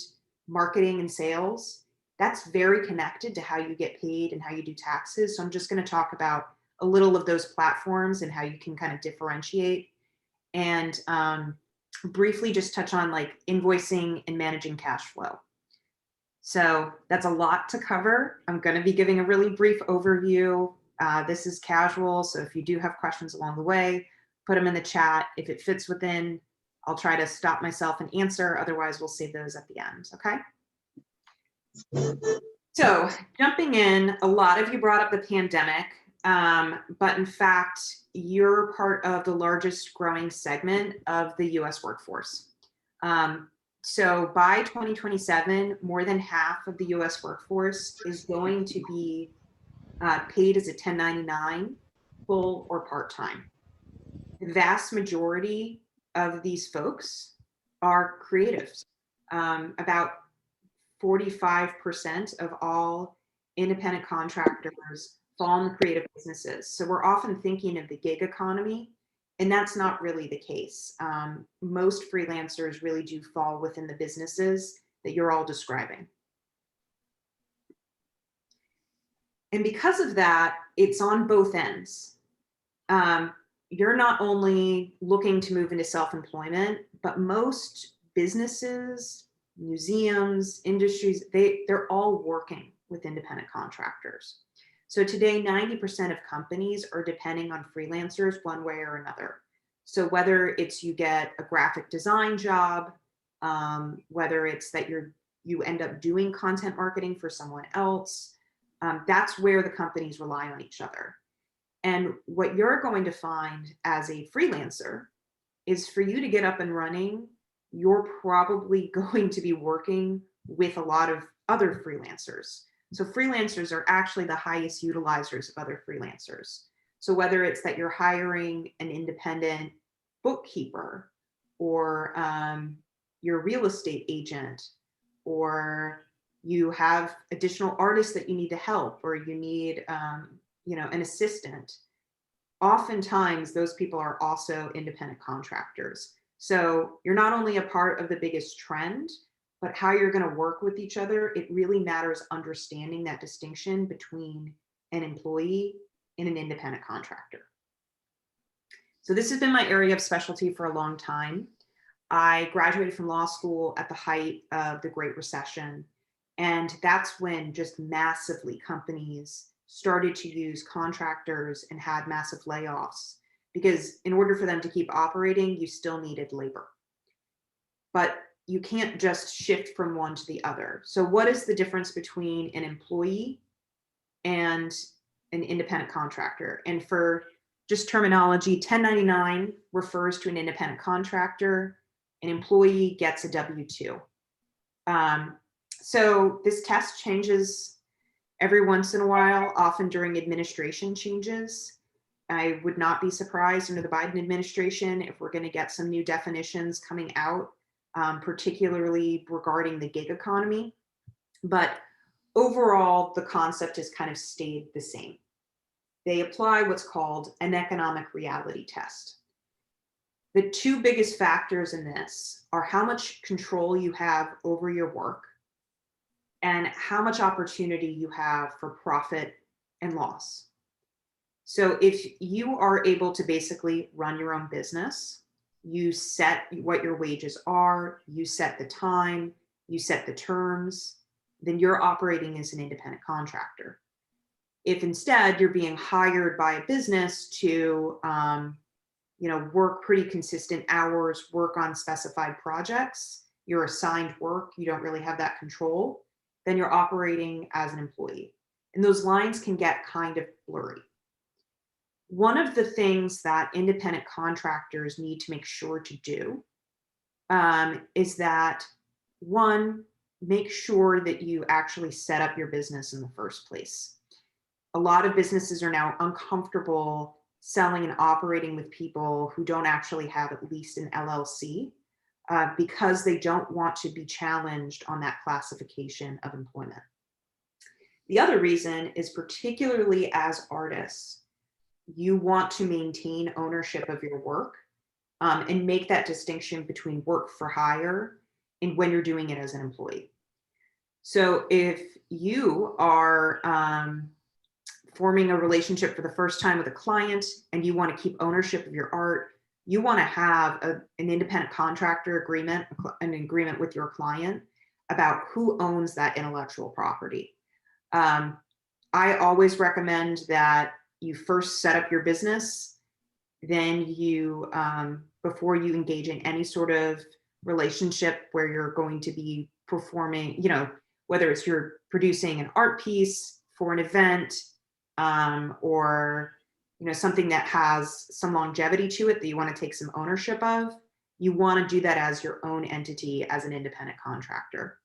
marketing and sales, that's very connected to how you get paid and how you do taxes. So I'm just going to talk about a little of those platforms and how you can kind of differentiate, and briefly just touch on like invoicing and managing cash flow. So that's a lot to cover. I'm going to be giving a really brief overview. This is casual, so if you do have questions along the way, put them in the chat. If it fits within, I'll try to stop myself and answer. Otherwise, we'll save those at the end, okay? So jumping in, a lot of you brought up the pandemic, but in fact, you're part of the largest growing segment of the US workforce. So by 2027, more than half of the US workforce is going to be paid as a 1099, full or part-time. The vast majority of these folks are creatives. About 45% of all independent contractors fall in the creative businesses. So we're often thinking of the gig economy, and that's not really the case. Most freelancers really do fall within the businesses that you're all describing. And because of that, it's on both ends. You're not only looking to move into self-employment, but most businesses, museums, industries, they're all working with independent contractors. So today, 90% of companies are depending on freelancers one way or another. So whether it's you get a graphic design job, whether it's that you end up doing content marketing for someone else, that's where the companies rely on each other. And what you're going to find as a freelancer is for you to get up and running, you're probably going to be working with a lot of other freelancers. So freelancers are actually the highest utilizers of other freelancers. So whether it's that you're hiring an independent bookkeeper, or your real estate agent, or you have additional artists that you need to help, or you need an assistant, oftentimes those people are also independent contractors. So you're not only a part of the biggest trend, but how you're going to work with each other, it really matters understanding that distinction between an employee and an independent contractor. So this has been my area of specialty for a long time. I graduated from law school at the height of the Great Recession. And that's when just massively companies started to use contractors and had massive layoffs, because in order for them to keep operating, you still needed labor. But you can't just shift from one to the other. So what is the difference between an employee and an independent contractor? And for just terminology, 1099 refers to an independent contractor. An employee gets a W-2. So this test changes every once in a while, often during administration changes. I would not be surprised under the Biden administration if we're going to get some new definitions coming out, particularly regarding the gig economy. But overall, the concept has kind of stayed the same. They apply what's called an economic reality test. The two biggest factors in this are how much control you have over your work and how much opportunity you have for profit and loss. So if you are able to basically run your own business, you set what your wages are, you set the time, you set the terms, then you're operating as an independent contractor. If instead you're being hired by a business to work pretty consistent hours, work on specified projects, you're assigned work, you don't really have that control, then you're operating as an employee. And those lines can get kind of blurry. One of the things that independent contractors need to make sure to do is that, one, make sure that you actually set up your business in the first place. A lot of businesses are now uncomfortable selling and operating with people who don't actually have at least an LLC because they don't want to be challenged on that classification of employment. The other reason is, particularly as artists, you want to maintain ownership of your work and make that distinction between work for hire and when you're doing it as an employee. So if you are forming a relationship for the first time with a client and you want to keep ownership of your art, you want to have an independent contractor agreement, an agreement with your client about who owns that intellectual property. I always recommend that you first set up your business, then you, before you engage in any sort of relationship where you're going to be performing, whether it's you're producing an art piece for an event, or something that has some longevity to it that you want to take some ownership of, you want to do that as your own entity as an independent contractor.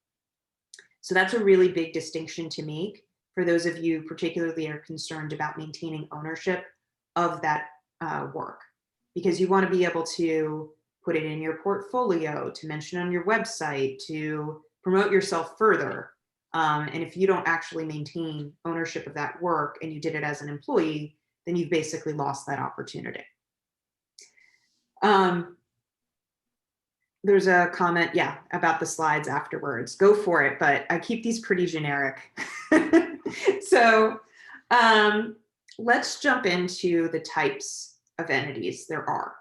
So that's a really big distinction to make for those of you particularly are concerned about maintaining ownership of that work, because you want to be able to put it in your portfolio, to mention on your website, to promote yourself further. And if you don't actually maintain ownership of that work and you did it as an employee, then you've basically lost that opportunity. There's a comment, about the slides afterwards. Go for it, but I keep these pretty generic. So Let's jump into the types of entities there are.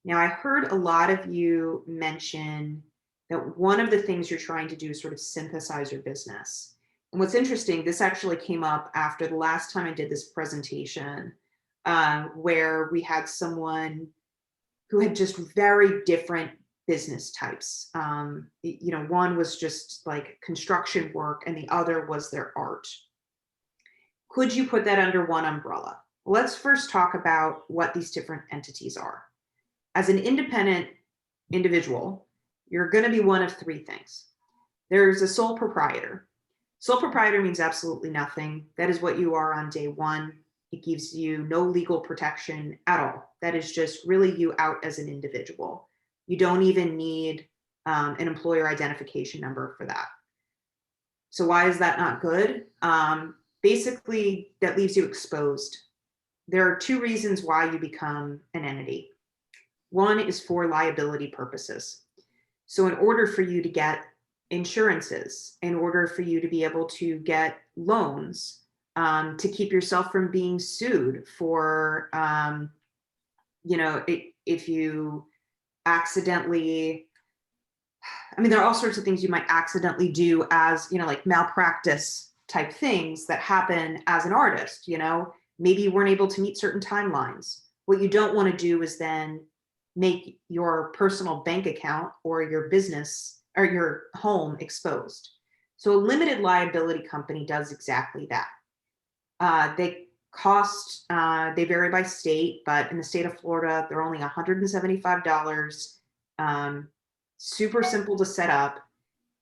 Now, I heard a lot of you mention that one of the things you're trying to do is sort of synthesize your business. And what's interesting, this actually came up after the last time I did this presentation, where we had someone who had just very different business types. One was just like construction work and the other was their art. Could you put that under one umbrella? Let's first talk about what these different entities are. As an independent individual, you're going to be one of three things. There's a sole proprietor. Sole proprietor means absolutely nothing. That is what you are on day one. It gives you no legal protection at all. That is just really you out as an individual. You don't even need an employer identification number for that. So why is that not good? Basically, that leaves you exposed. There are two reasons why you become an entity. One is for liability purposes. So in order for you to get insurances, in order for you to be able to get loans, to keep yourself from being sued for, if you accidentally, there are all sorts of things you might accidentally do as, like malpractice type things that happen as an artist. Maybe you weren't able to meet certain timelines. What you don't want to do is then make your personal bank account or your business or your home exposed. So a limited liability company does exactly that. They vary by state, but in the state of Florida, they're only $175, super simple to set up,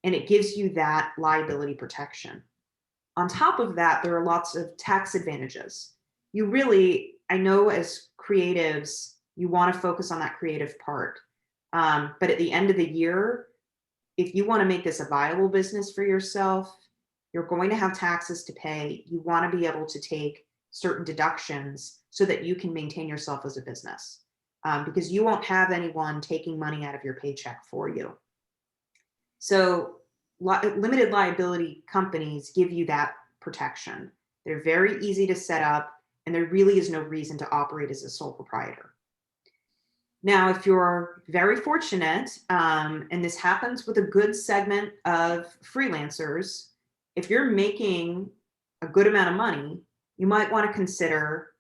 and it gives you that liability protection. On top of that, there are lots of tax advantages. I know as creatives, you want to focus on that creative part. But at the end of the year, if you want to make this a viable business for yourself, you're going to have taxes to pay. You want to be able to take certain deductions so that you can maintain yourself as a business, because you won't have anyone taking money out of your paycheck for you. So limited liability companies give you that protection. They're very easy to set up, and there really is no reason to operate as a sole proprietor. Now, if you're very fortunate, and this happens with a good segment of freelancers, if you're making a good amount of money, you might want to consider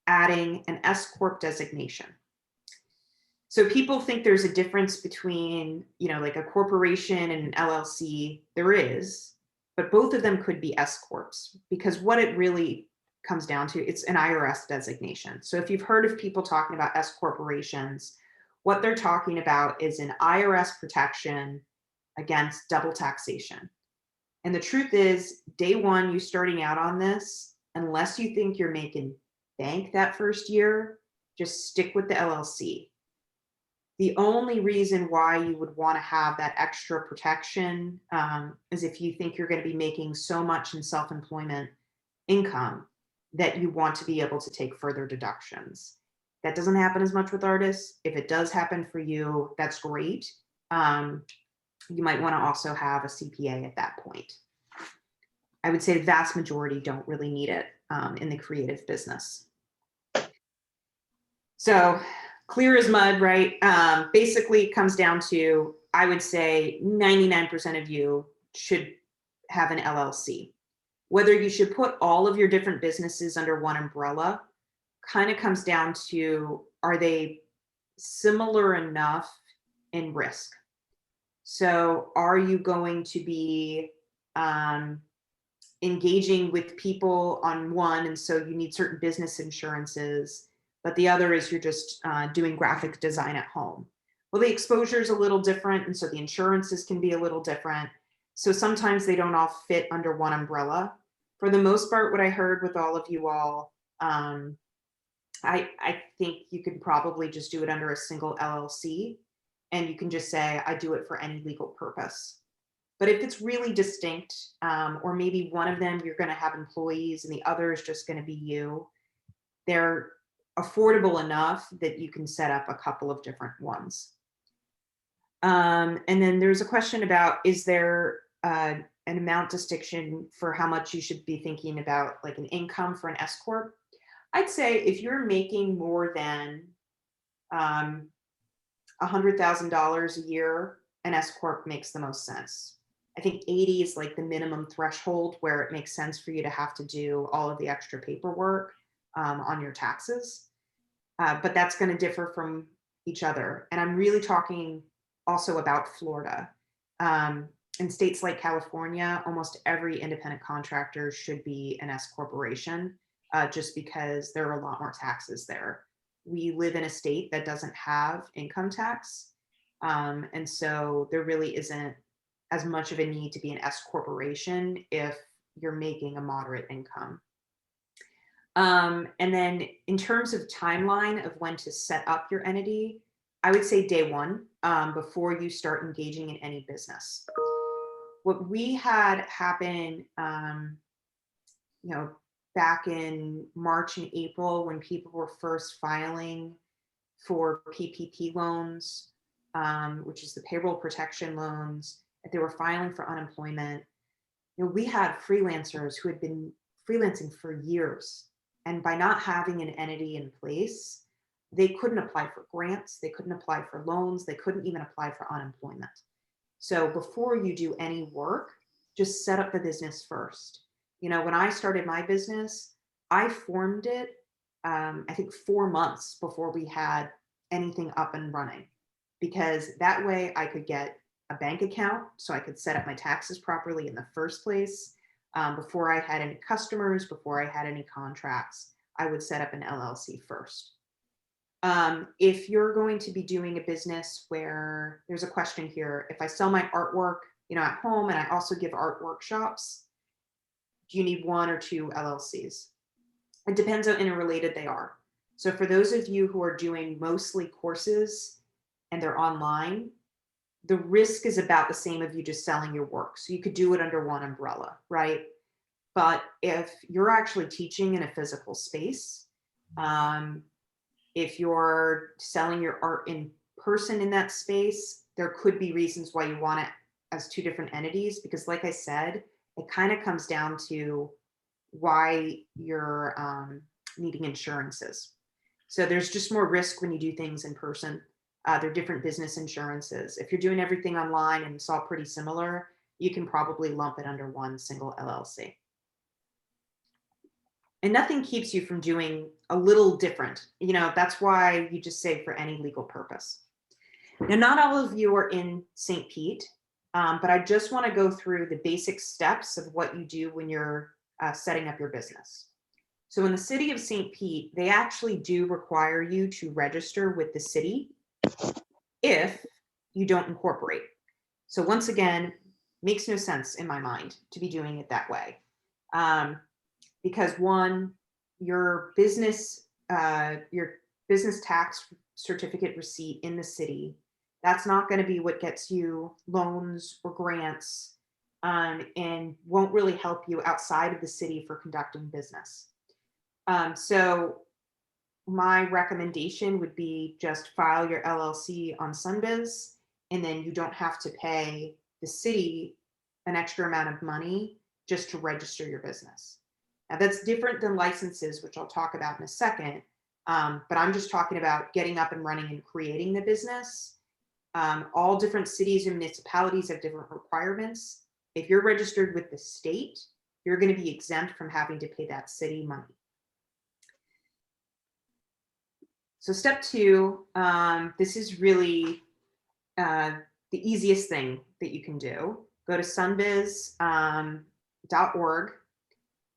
adding an S Corp designation. So people think there's a difference between, like a corporation and an LLC. There is, but both of them could be S Corps, because what it really comes down to, it's an IRS designation. So if you've heard of people talking about S corporations, what they're talking about is an IRS protection against double taxation. And the truth is, day one, you starting out on this, unless you think you're making bank that first year, just stick with the LLC. The only reason why you would want to have that extra protection is if you think you're going to be making so much in self-employment income that you want to be able to take further deductions. That doesn't happen as much with artists. If it does happen for you, that's great. You might want to also have a CPA at that point. I would say the vast majority don't really need it in the creative business. So clear as mud, right? Basically, it comes down to, I would say 99% of you should have an LLC. Whether you should put all of your different businesses under one umbrella kind of comes down to, are they similar enough in risk? So are you going to be engaging with people on one, and so you need certain business insurances, but the other is you're just doing graphic design at home? Well, the exposure is a little different, and so the insurances can be a little different. So sometimes they don't all fit under one umbrella. For the most part, what I heard with all of you all, I think you could probably just do it under a single LLC, and you can just say, I do it for any legal purpose. But if it's really distinct, or maybe one of them you're going to have employees and the other is just going to be you, they're affordable enough that you can set up a couple of different ones. And then there's a question about, is there an amount distinction for how much you should be thinking about like an income for an S Corp. I'd say if you're making more than $100,000 a year, an S Corp makes the most sense. I think 80 is like the minimum threshold where it makes sense for you to have to do all of the extra paperwork on your taxes. But that's going to differ from each other. And I'm really talking also about Florida. In states like California, almost every independent contractor should be an S corporation, just because there are a lot more taxes there. We live in a state that doesn't have income tax. And so there really isn't as much of a need to be an S corporation if you're making a moderate income. And then in terms of timeline of when to set up your entity, I would say day one, before you start engaging in any business. What we had happen, back in March and April, when people were first filing for PPP loans, which is the payroll protection loans, if they were filing for unemployment, we had freelancers who had been freelancing for years. And by not having an entity in place, they couldn't apply for grants, they couldn't apply for loans, they couldn't even apply for unemployment. So before you do any work, just set up the business first. When I started my business, I formed it, I think 4 months before we had anything up and running, because that way I could get a bank account so I could set up my taxes properly in the first place. Before I had any customers, before I had any contracts, I would set up an LLC first. If you're going to be doing a business where there's a question here, if I sell my artwork, at home and I also give art workshops, do you need 1 or 2 LLCs? It depends how interrelated they are. So for those of you who are doing mostly courses and they're online, the risk is about the same of you just selling your work. So you could do it under one umbrella, right? But if you're actually teaching in a physical space, if you're selling your art in person in that space, there could be reasons why you want it as 2 different entities, because like I said, it kind of comes down to why you're needing insurances. So there's just more risk when you do things in person. They're different business insurances. If you're doing everything online and it's all pretty similar, you can probably lump it under one single LLC. And nothing keeps you from doing a little different. That's why you just say for any legal purpose. Now, not all of you are in St. Pete, but I just want to go through the basic steps of what you do when you're setting up your business. So in the city of St. Pete, they actually do require you to register with the city if you don't incorporate. So once again, makes no sense in my mind to be doing it that way. Because one, your business tax certificate receipt in the city, that's not going to be what gets you loans or grants, and won't really help you outside of the city for conducting business. So my recommendation would be just file your LLC on Sunbiz, and then you don't have to pay the city an extra amount of money just to register your business. Now that's different than licenses, which I'll talk about in a second, but I'm just talking about getting up and running and creating the business. All different cities and municipalities have different requirements. If you're registered with the state, you're going to be exempt from having to pay that city money. So step 2, this is really the easiest thing that you can do. Go to sunbiz.org.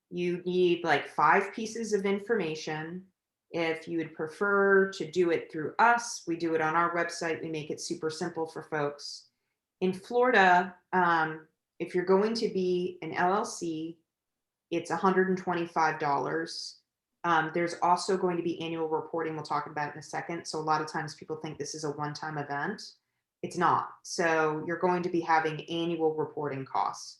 You need like 5 pieces of information. If you would prefer to do it through us, we do it on our website. We make it super simple for folks. In Florida, if you're going to be an LLC, it's $125. There's also going to be annual reporting. We'll talk about it in a second. So a lot of times people think this is a one-time event. It's not. So you're going to be having annual reporting costs.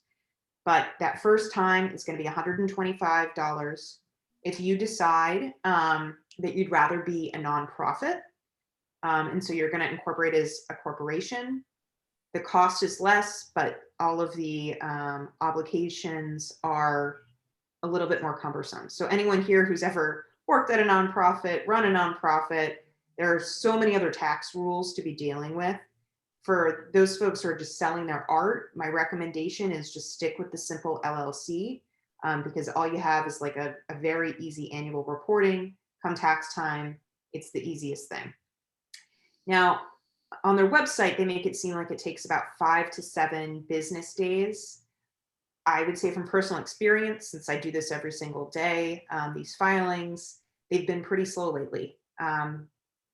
But that first time is going to be $125. If you decide that you'd rather be a nonprofit, and so you're going to incorporate as a corporation, the cost is less, but all of the obligations are a little bit more cumbersome. So anyone here who's ever worked at a nonprofit, run a nonprofit, there are so many other tax rules to be dealing with. For those folks who are just selling their art, my recommendation is just stick with the simple LLC, because all you have is like a very easy annual reporting. Come tax time, it's the easiest thing. Now, on their website, they make it seem like it takes about 5 to 7 business days. I would say from personal experience, since I do this every single day, these filings, they've been pretty slow lately.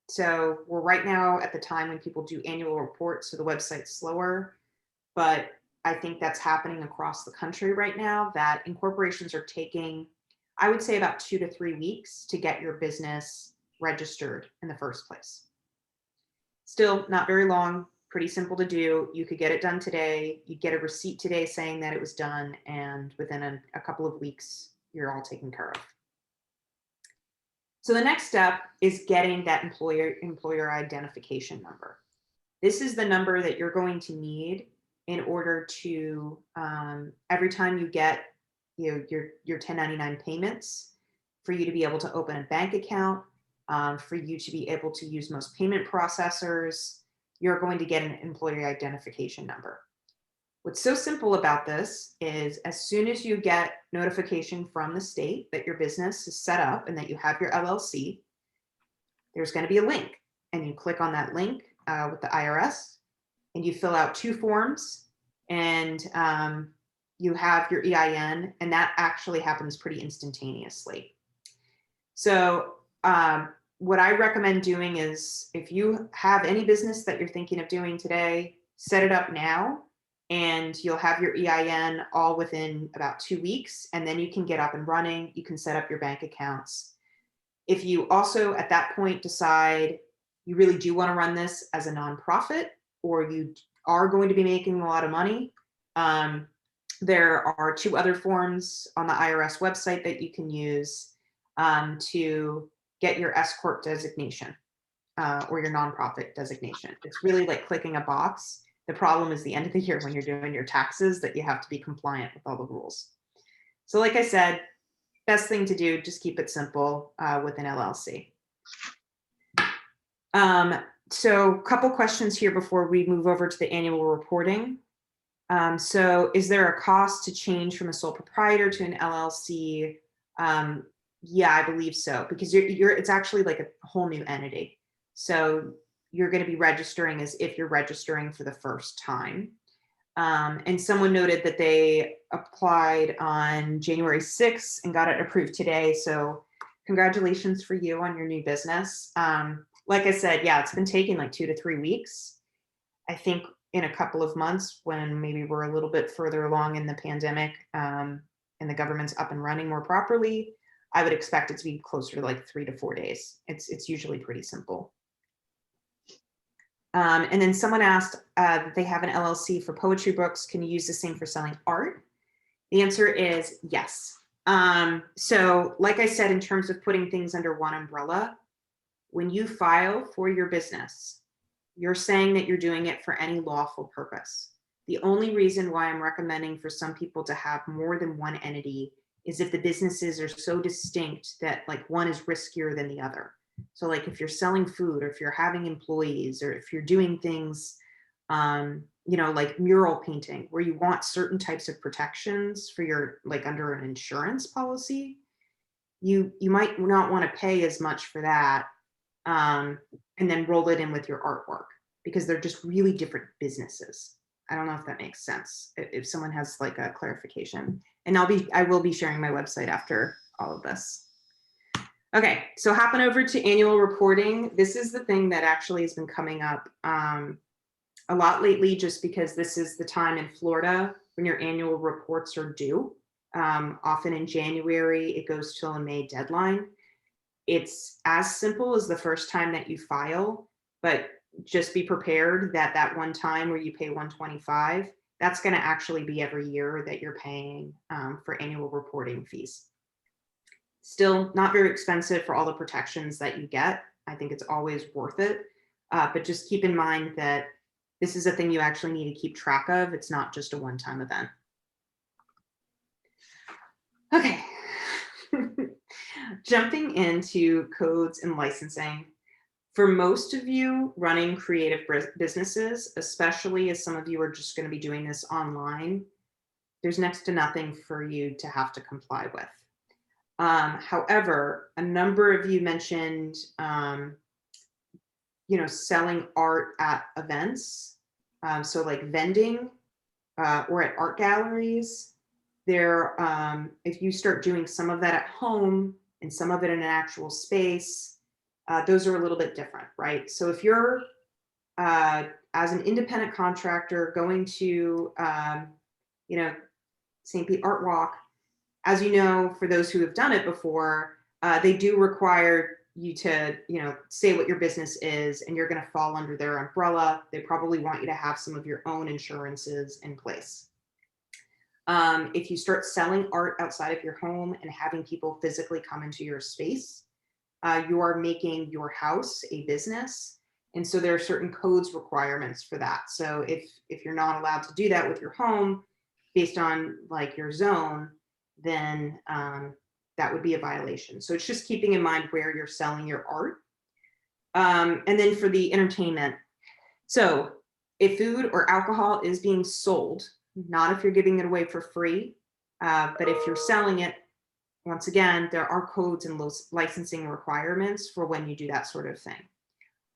So we're right now at the time when people do annual reports, so the website's slower, but I think that's happening across the country right now, that incorporations are taking, I would say, about 2 to 3 weeks to get your business registered in the first place. Still not very long, pretty simple to do. You could get it done today. You get a receipt today saying that it was done, and within a couple of weeks, you're all taken care of. So the next step is getting that employer identification number. This is the number that you're going to need in order to, every time you get your 1099 payments, for you to be able to open a bank account, for you to be able to use most payment processors, you're going to get an employer identification number. What's so simple about this is as soon as you get notification from the state that your business is set up and that you have your LLC, there's going to be a link, and you click on that link with the IRS, and you fill out 2 forms, and you have your EIN, and that actually happens pretty instantaneously. So what I recommend doing is, if you have any business that you're thinking of doing today, set it up now, and you'll have your EIN all within about 2 weeks, and then you can get up and running. You can set up your bank accounts. If you also at that point decide you really do want to run this as a nonprofit, or you are going to be making a lot of money, there are 2 other forms on the IRS website that you can use to get your S Corp designation or your nonprofit designation. It's really like clicking a box. The problem is the end of the year when you're doing your taxes that you have to be compliant with all the rules. So like I said, best thing to do, just keep it simple with an LLC. So a couple questions here before we move over to the annual reporting. So is there a cost to change from a sole proprietor to an LLC? Yeah, I believe so, because it's actually like a whole new entity. So you're going to be registering as if you're registering for the first time. And someone noted that they applied on January 6th and got it approved today. So congratulations for you on your new business. Like I said, yeah, it's been taking like 2 to 3 weeks. I think in a couple of months, when maybe we're a little bit further along in the pandemic and the government's up and running more properly, I would expect it to be closer to like 3 to 4 days. It's usually pretty simple. And then someone asked that they have an LLC for poetry books. Can you use the same for selling art? The answer is yes. So like I said, in terms of putting things under one umbrella, when you file for your business, you're saying that you're doing it for any lawful purpose. The only reason why I'm recommending for some people to have more than one entity is if the businesses are so distinct that like one is riskier than the other. So like if you're selling food, or if you're having employees, or if you're doing things, like mural painting, where you want certain types of protections for your, like under an insurance policy, you might not want to pay as much for that and then roll it in with your artwork, because they're just really different businesses. I don't know if that makes sense. If someone has like a clarification, and I will be sharing my website after all of this. Okay, so hopping over to annual reporting. This is the thing that actually has been coming up a lot lately, just because this is the time in Florida when your annual reports are due. Often in January, it goes till a May deadline. It's as simple as the first time that you file, but just be prepared that that one time where you pay $125, that's going to actually be every year that you're paying for annual reporting fees. Still not very expensive for all the protections that you get. I think it's always worth it. But just keep in mind that This is a thing you actually need to keep track of. It's not just a one-time event. Okay. Jumping into codes and licensing. For most of you running creative businesses, especially as some of you are just going to be doing this online, there's next to nothing for you to have to comply with. However, a number of you mentioned, selling art at events. So like vending or at art galleries. There, if you start doing some of that at home and some of it in an actual space, those are a little bit different, right? So if you're as an independent contractor going to, St. Pete Art Walk, as you know, for those who have done it before, they do require you to, say what your business is, and you're going to fall under their umbrella. They probably want you to have some of your own insurances in place. If you start selling art outside of your home and having people physically come into your space, you are making your house a business. And so there are certain codes requirements for that. So if you're not allowed to do that with your home based on like your zone, then that would be a violation. So it's just keeping in mind where you're selling your art. And then for the entertainment. So if food or alcohol is being sold, not if you're giving it away for free, but if you're selling it, once again, there are codes and licensing requirements for when you do that sort of thing.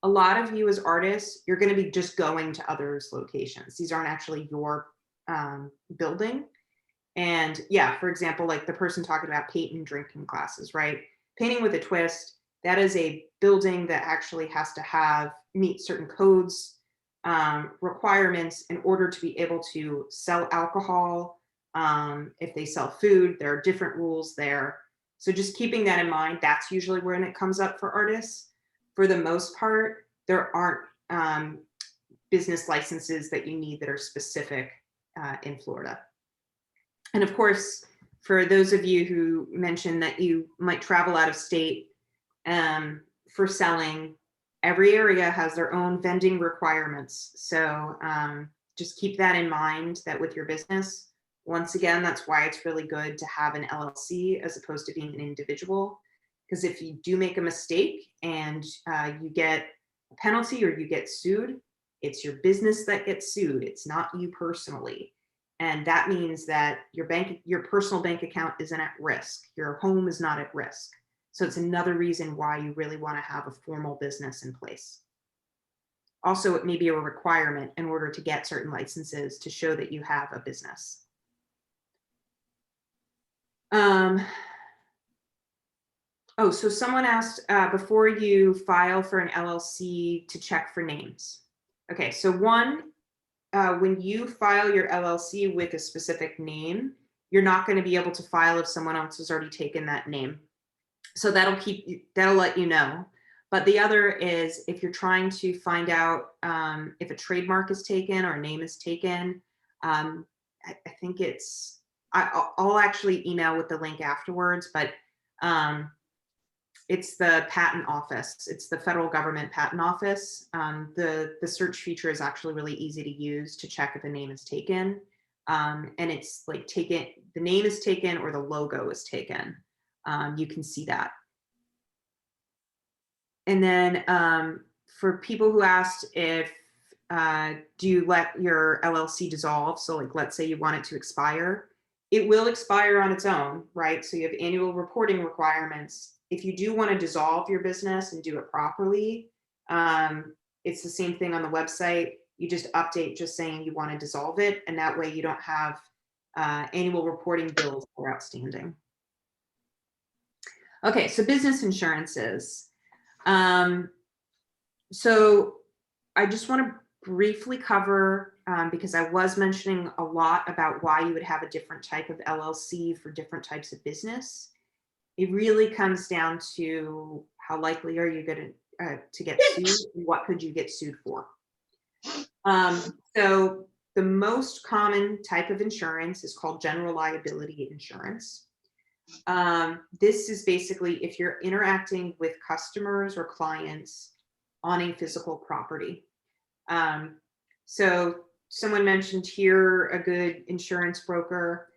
A lot of you as artists, you're going to be just going to others' locations. These aren't actually your building. And yeah, for example, like the person talking about painting drinking classes, right? Painting with a Twist, that is a building that actually has to meet certain codes, requirements in order to be able to sell alcohol. If they sell food, there are different rules there. So just keeping that in mind, that's usually when it comes up for artists. For the most part, there aren't business licenses that you need that are specific in Florida. And of course, for those of you who mentioned that you might travel out of state for selling, every area has their own vending requirements. So just keep that in mind, that with your business, once again, that's why it's really good to have an LLC as opposed to being an individual. Because if you do make a mistake and you get a penalty or you get sued, it's your business that gets sued. It's not you personally. And that means that your personal bank account isn't at risk. Your home is not at risk. So it's another reason why you really want to have a formal business in place. Also, it may be a requirement in order to get certain licenses to show that you have a business. So someone asked before you file for an LLC to check for names. Okay, so when you file your LLC with a specific name, you're not going to be able to file if someone else has already taken that name. So that'll let you know. But the other is if you're trying to find out if a trademark is taken or a name is taken, I think I'll actually email with the link afterwards, but it's the patent office. It's the federal government patent office. The search feature is actually really easy to use to check if a name is taken. And it's like the name is taken or the logo is taken. You can see that. And then for people who asked if, do you let your LLC dissolve? So like, let's say you want it to expire, it will expire on its own, right? So you have annual reporting requirements. If you do want to dissolve your business and do it properly, it's the same thing on the website. You just update just saying you want to dissolve it. And that way you don't have annual reporting bills that are outstanding. Okay, so business insurances. So I just want to briefly cover, because I was mentioning a lot about why you would have a different type of LLC for different types of business. It really comes down to how likely are you going to get sued and what could you get sued for. So the most common type of insurance is called general liability insurance. This is basically if you're interacting with customers or clients on a physical property. So someone mentioned here a good insurance broker.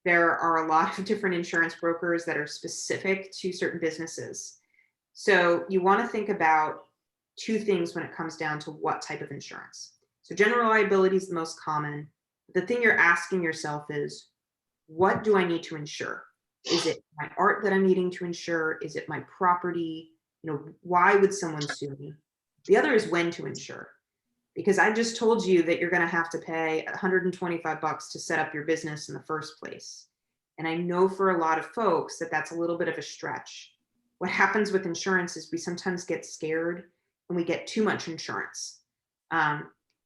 There are a lot of different insurance brokers that are specific to certain businesses. So you want to think about two things when it comes down to what type of insurance. So general liability is the most common. The thing you're asking yourself is, what do I need to insure? Is it my art that I'm needing to insure? Is it my property? You know, why would someone sue me? The other is when to insure. Because I just told you that you're going to have to pay $125 to set up your business in the first place. And I know for a lot of folks that that's a little bit of a stretch. What happens with insurance is we sometimes get scared and we get too much insurance.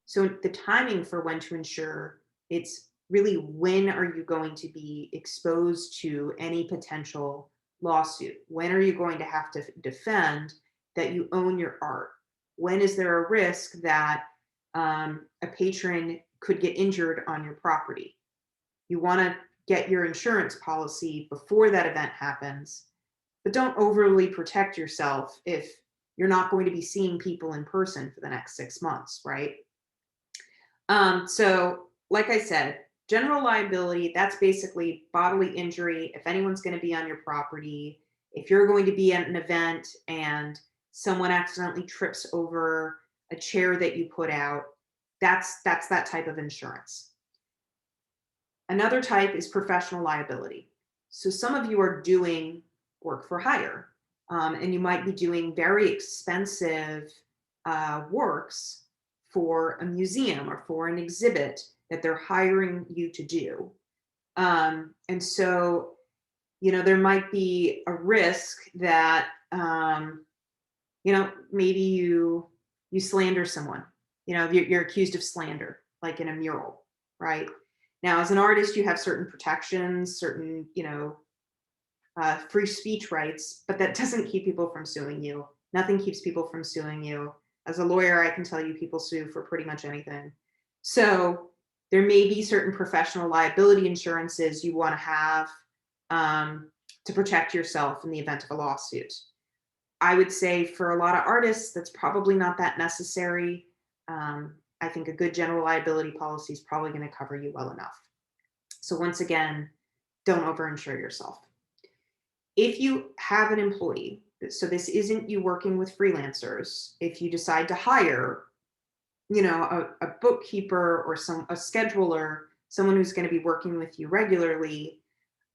So the timing for when to insure, it's really when are you going to be exposed to any potential lawsuit? When are you going to have to defend that you own your art? When is there a risk that a patron could get injured on your property? You want to get your insurance policy before that event happens, but don't overly protect yourself if you're not going to be seeing people in person for the next 6 months, right? So like I said, general liability, that's basically bodily injury. If anyone's going to be on your property, if you're going to be at an event and someone accidentally trips over a chair that you put out, that's that type of insurance. Another type is professional liability. So some of you are doing work for hire, and you might be doing very expensive works for a museum or for an exhibit that they're hiring you to do. And so, you know, there might be a risk that, you know, maybe you slander someone, you know, you're accused of slander, like in a mural, right? Now, as an artist, you have certain protections, certain, you know, free speech rights, but that doesn't keep people from suing you. Nothing keeps people from suing you. As a lawyer, I can tell you people sue for pretty much anything. So there may be certain professional liability insurances you want to have to protect yourself in the event of a lawsuit. I would say for a lot of artists, that's probably not that necessary. I think a good general liability policy is probably going to cover you well enough. So once again, don't overinsure yourself. If you have an employee, so this isn't you working with freelancers, if you decide to hire, you know, a bookkeeper or a scheduler, someone who's going to be working with you regularly,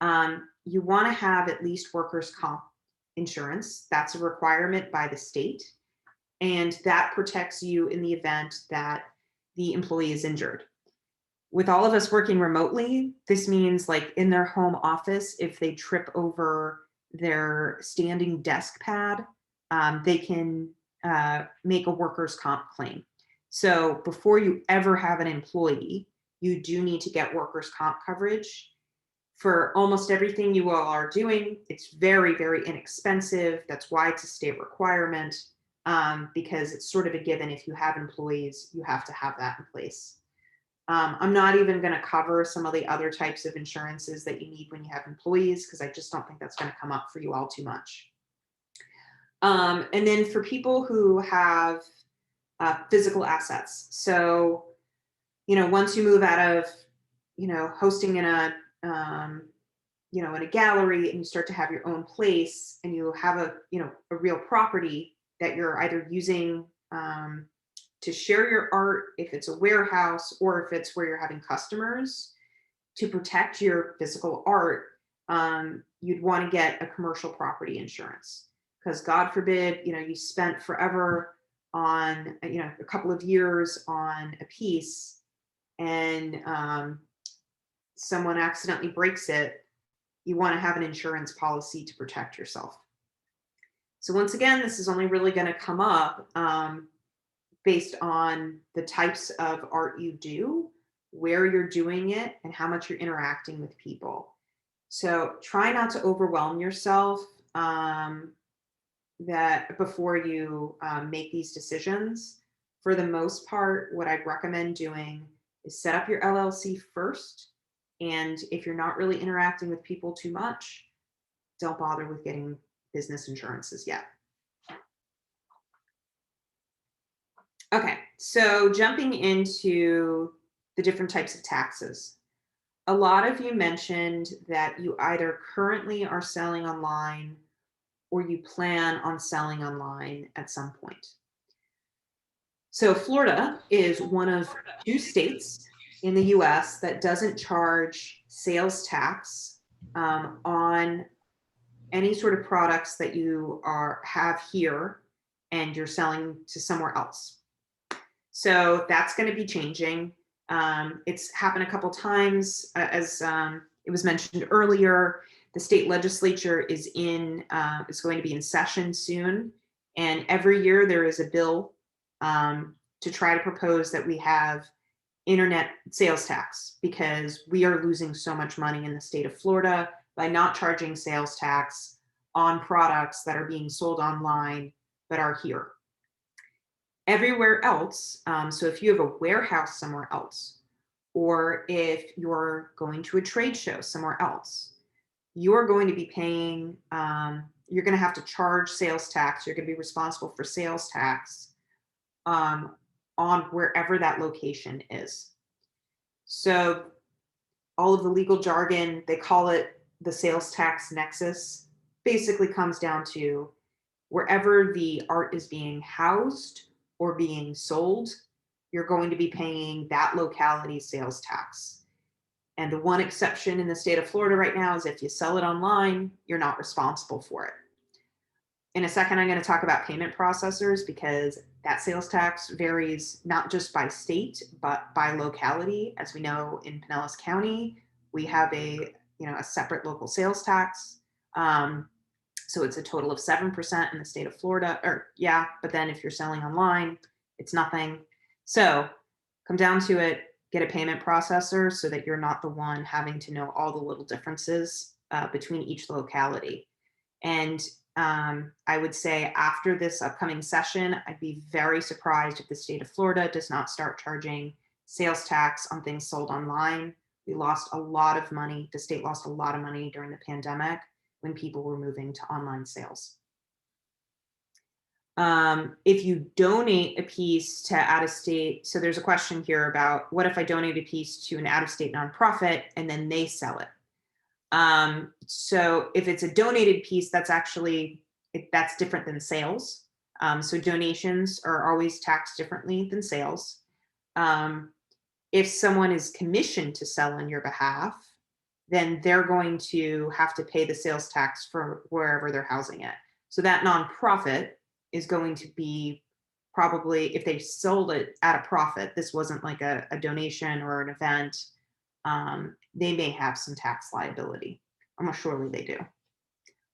you want to have at least workers' comp insurance. That's a requirement by the state. And that protects you in the event that the employee is injured. With all of us working remotely, this means like in their home office, if they trip over their standing desk pad, they can make a workers' comp claim. So before you ever have an employee, you do need to get workers' comp coverage. For almost everything you all are doing, it's very, very inexpensive. That's why it's a state requirement, because it's sort of a given. If you have employees, you have to have that in place. I'm not even going to cover some of the other types of insurances that you need when you have employees, because I just don't think that's going to come up for you all too much. And then for people who have physical assets. So, you know, once you move out of, you know, hosting in a, you know, in a gallery and you start to have your own place and you have a, you know, a real property that you're either using to share your art, if it's a warehouse or if it's where you're having customers, to protect your physical art, you'd want to get a commercial property insurance. Because God forbid, you know, you spent forever on, you know, a couple of years on a piece and someone accidentally breaks it, you want to have an insurance policy to protect yourself. So once again, this is only really going to come up based on the types of art you do, where you're doing it, and how much you're interacting with people. So try not to overwhelm yourself that before you make these decisions. For the most part, what I'd recommend doing is set up your LLC first. And if you're not really interacting with people too much, don't bother with getting business insurances yet. Okay, so jumping into the different types of taxes. A lot of you mentioned that you either currently are selling online or you plan on selling online at some point. So Florida is one of 2 states in the US that doesn't charge sales tax on any sort of products that you have here and you're selling to somewhere else. So that's going to be changing. It's happened a couple times, as it was mentioned earlier. The state legislature is going to be in session soon, and every year there is a bill to try to propose that we have internet sales tax, because we are losing so much money in the state of Florida by not charging sales tax on products that are being sold online but are here. Everywhere else, so if you have a warehouse somewhere else, or if you're going to a trade show somewhere else, you're going to be paying, you're going to have to charge sales tax. You're going to be responsible for sales tax on wherever that location is. So all of the legal jargon, they call it the sales tax nexus, basically comes down to wherever the art is being housed or being sold, you're going to be paying that locality's sales tax. And the one exception in the state of Florida right now is if you sell it online, you're not responsible for it. In a second, I'm going to talk about payment processors, because that sales tax varies not just by state, but by locality. As we know, in Pinellas County, we have a separate local sales tax. So it's a total of 7% in the state of Florida, but then if you're selling online, it's nothing. So come down to it, get a payment processor so that you're not the one having to know all the little differences between each locality. And I would say after this upcoming session, I'd be very surprised if the state of Florida does not start charging sales tax on things sold online. We lost a lot of money. The state lost a lot of money during the pandemic when people were moving to online sales. If you donate a piece to out-of-state, so there's a question here about what if I donate a piece to an out-of-state nonprofit and then they sell it? So if it's a donated piece, that's different than sales. So donations are always taxed differently than sales. If someone is commissioned to sell on your behalf, then they're going to have to pay the sales tax for wherever they're housing it. So that nonprofit is going to be probably, if they sold it at a profit, this wasn't like a donation or an event, they may have some tax liability. Almost surely they do.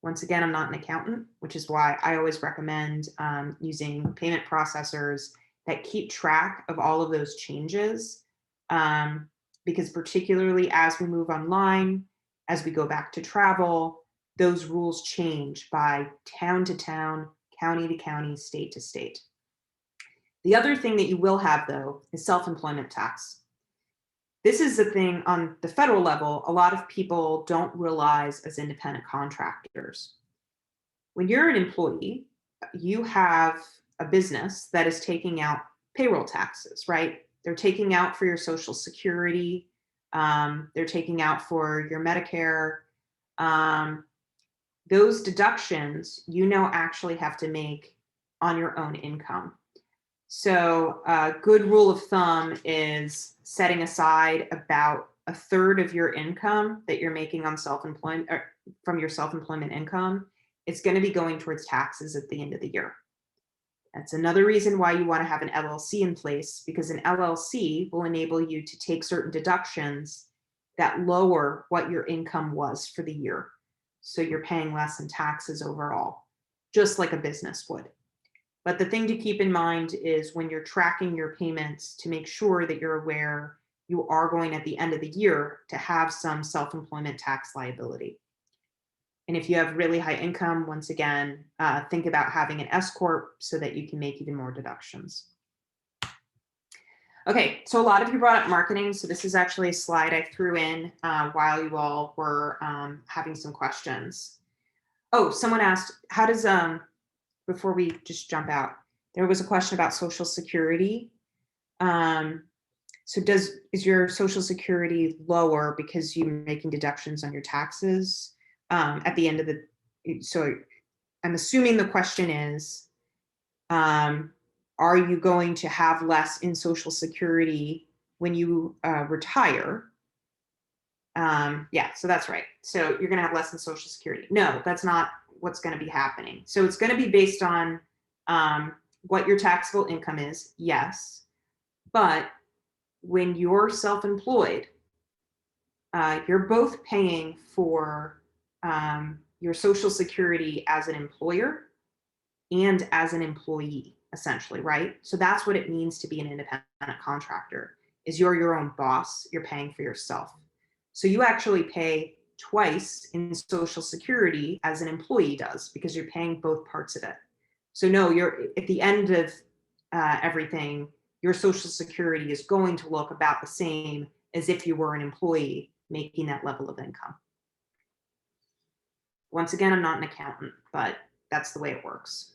Once again, I'm not an accountant, which is why I always recommend using payment processors that keep track of all of those changes. Because particularly as we move online, as we go back to travel, those rules change by town to town, county to county, state to state. The other thing that you will have, though, is self-employment tax. This is the thing on the federal level, a lot of people don't realize as independent contractors. When you're an employee, you have a business that is taking out payroll taxes, right? They're taking out for your Social Security. They're taking out for your Medicare. Those deductions, actually have to make on your own income. So a good rule of thumb is setting aside about a third of your income that you're making on self-employment, or from your self-employment income. It's going to be going towards taxes at the end of the year. That's another reason why you want to have an LLC in place, because an LLC will enable you to take certain deductions that lower what your income was for the year. So you're paying less in taxes overall, just like a business would. But the thing to keep in mind is when you're tracking your payments, to make sure that you're aware you are going at the end of the year to have some self-employment tax liability. And if you have really high income, once again, think about having an S Corp so that you can make even more deductions. Okay, so a lot of you brought up marketing. So this is actually a slide I threw in while you all were having some questions. Oh, someone asked, how does, before we just jump out, there was a question about Social Security. So is your Social Security lower because you're making deductions on your taxes at the end of so I'm assuming the question is, are you going to have less in Social Security when you retire? Yeah, so that's right. So you're going to have less in Social Security. No, that's not what's going to be happening. So it's going to be based on what your taxable income is, yes. But when you're self-employed, you're both paying for your Social Security as an employer and as an employee, essentially, right? So that's what it means to be an independent contractor, is you're your own boss, you're paying for yourself. So you actually pay twice in Social Security as an employee does, because you're paying both parts of it. So no, you're at the end of everything, your Social Security is going to look about the same as if you were an employee making that level of income. Once again, I'm not an accountant, but that's the way it works.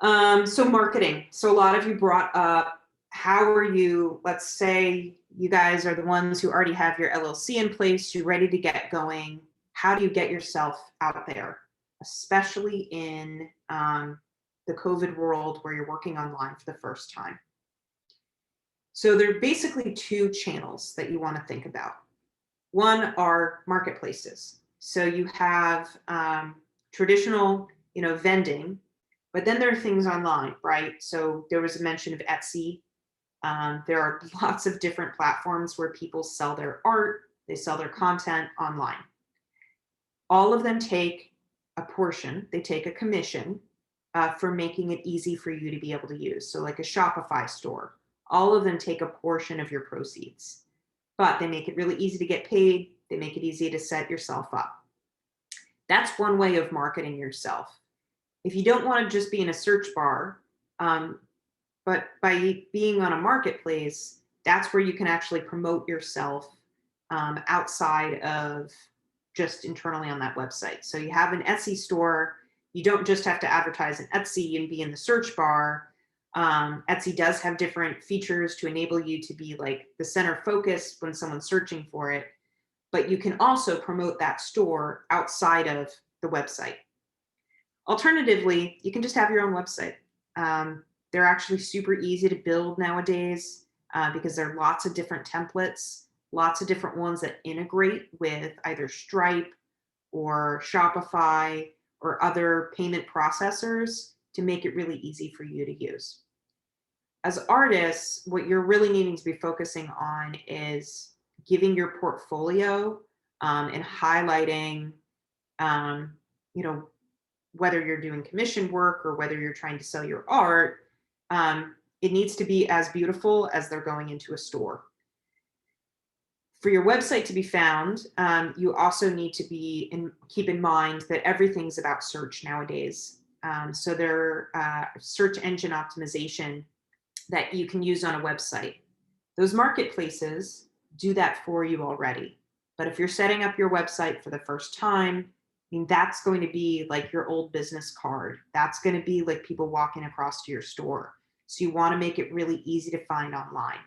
So marketing. So a lot of you brought up, how are you, let's say you guys are the ones who already have your LLC in place, you're ready to get going. How do you get yourself out there, especially in the COVID world where you're working online for the first time? So there are basically two channels that you want to think about. One are marketplaces. So you have traditional, vending, but then there are things online, right? So there was a mention of Etsy. There are lots of different platforms where people sell their art, they sell their content online. All of them take a portion, they take a commission for making it easy for you to be able to use. So like a Shopify store, all of them take a portion of your proceeds, but they make it really easy to get paid. They make it easy to set yourself up. That's one way of marketing yourself. If you don't want to just be in a search bar, but by being on a marketplace, that's where you can actually promote yourself outside of just internally on that website. So you have an Etsy store, you don't just have to advertise in Etsy and be in the search bar. Etsy does have different features to enable you to be like the center focus when someone's searching for it, but you can also promote that store outside of the website. Alternatively, you can just have your own website. They're actually super easy to build nowadays because there are lots of different templates, lots of different ones that integrate with either Stripe or Shopify or other payment processors to make it really easy for you to use. As artists, what you're really needing to be focusing on is giving your portfolio and highlighting, whether you're doing commission work or whether you're trying to sell your art, it needs to be as beautiful as they're going into a store. For your website to be found, you also need to keep in mind that everything's about search nowadays. So there are search engine optimization that you can use on a website. Those marketplaces do that for you already. But if you're setting up your website for the first time, that's going to be like your old business card. That's going to be like people walking across to your store. So you want to make it really easy to find online.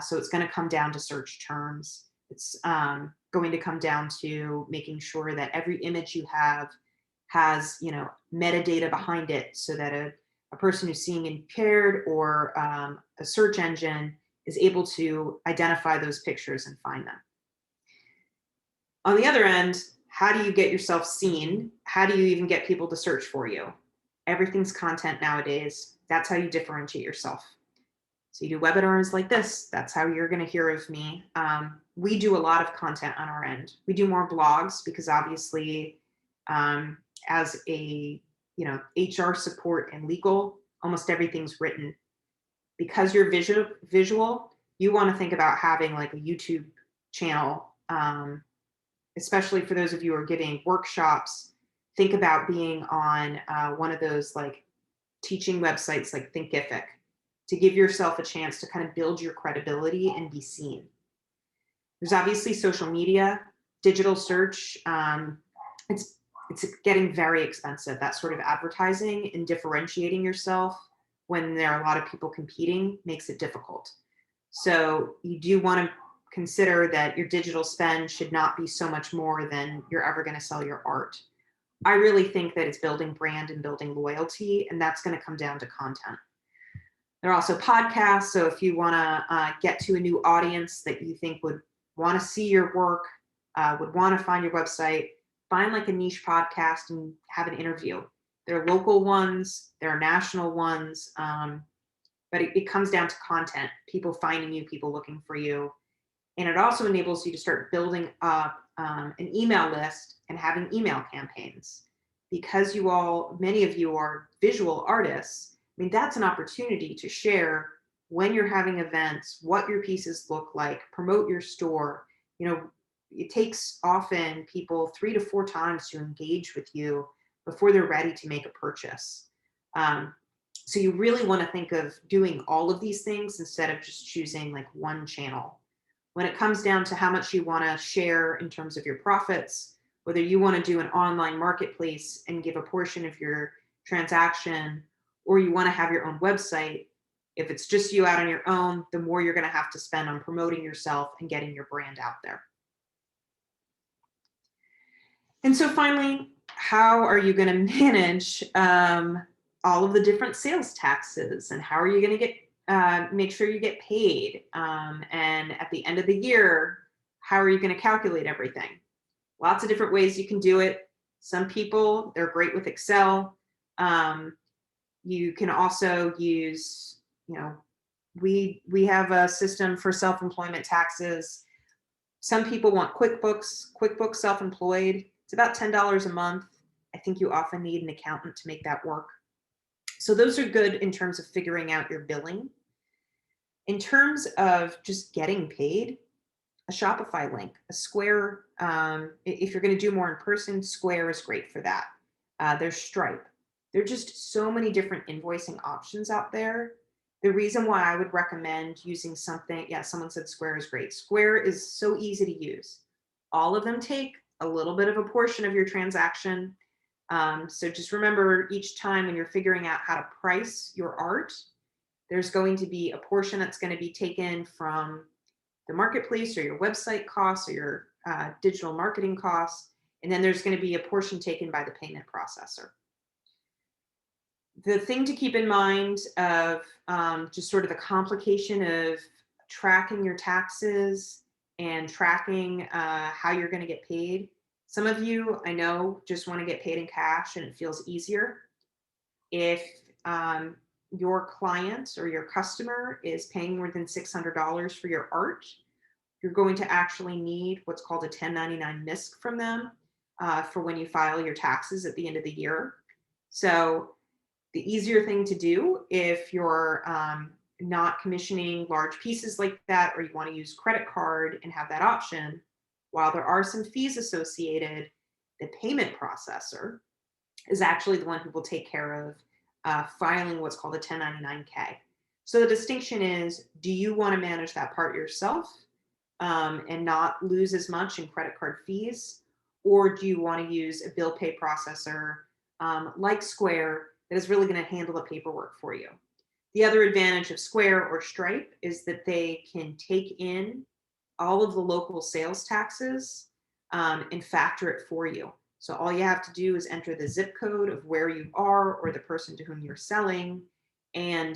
So it's going to come down to search terms. It's going to come down to making sure that every image you have has, metadata behind it, so that a person who's seeing impaired or a search engine is able to identify those pictures and find them. On the other end, how do you get yourself seen? How do you even get people to search for you? Everything's content nowadays. That's how you differentiate yourself. So you do webinars like this. That's how you're going to hear of me. We do a lot of content on our end. We do more blogs because obviously as a HR support and legal, almost everything's written. Because you're visual, you want to think about having like a YouTube channel, especially for those of you who are giving workshops. Think about being on one of those like teaching websites like Thinkific to give yourself a chance to kind of build your credibility and be seen. There's obviously social media, digital search. It's getting very expensive, that sort of advertising and differentiating yourself. when there are a lot of people competing makes it difficult. So you do want to consider that your digital spend should not be so much more than you're ever going to sell your art. I really think that it's building brand and building loyalty, and that's going to come down to content. There are also podcasts. So if you want to get to a new audience that you think would want to see your work, would want to find your website, find like a niche podcast and have an interview. There are local ones, there are national ones, but it comes down to content, people finding you, people looking for you. And it also enables you to start building up an email list and having email campaigns. Because many of you are visual artists, I mean, that's an opportunity to share when you're having events, what your pieces look like, promote your store. You know, it takes often people 3 to 4 times to engage with you before they're ready to make a purchase. So you really want to think of doing all of these things instead of just choosing like one channel. When it comes down to how much you want to share in terms of your profits, whether you want to do an online marketplace and give a portion of your transaction, or you want to have your own website, if it's just you out on your own, the more you're going to have to spend on promoting yourself and getting your brand out there. And so finally, how are you going to manage all of the different sales taxes, and how are you going to get make sure you get paid? And at the end of the year, how are you going to calculate everything? Lots of different ways you can do it. Some people, they're great with Excel. You can also use, we have a system for self-employment taxes. Some people want QuickBooks Self-Employed. It's about $10 a month. I think you often need an accountant to make that work. So those are good in terms of figuring out your billing. In terms of just getting paid, a Shopify link, a Square, if you're going to do more in person, Square is great for that. There's Stripe. There are just so many different invoicing options out there. The reason why I would recommend using something, someone said Square is great. Square is so easy to use. All of them take a little bit of a portion of your transaction. So just remember, each time when you're figuring out how to price your art, there's going to be a portion that's going to be taken from the marketplace or your website costs or your digital marketing costs. And then there's going to be a portion taken by the payment processor. The thing to keep in mind of just sort of the complication of tracking your taxes and tracking how you're going to get paid. Some of you, I know, just want to get paid in cash and it feels easier. If your client or your customer is paying more than $600 for your art, you're going to actually need what's called a 1099 MISC from them for when you file your taxes at the end of the year. So the easier thing to do if you're not commissioning large pieces like that, or you want to use credit card and have that option, while there are some fees associated, the payment processor is actually the one who will take care of filing what's called a 1099K. So the distinction is, do you want to manage that part yourself and not lose as much in credit card fees? Or do you want to use a bill pay processor like Square that is really going to handle the paperwork for you? The other advantage of Square or Stripe is that they can take in all of the local sales taxes and factor it for you. So all you have to do is enter the zip code of where you are or the person to whom you're selling, and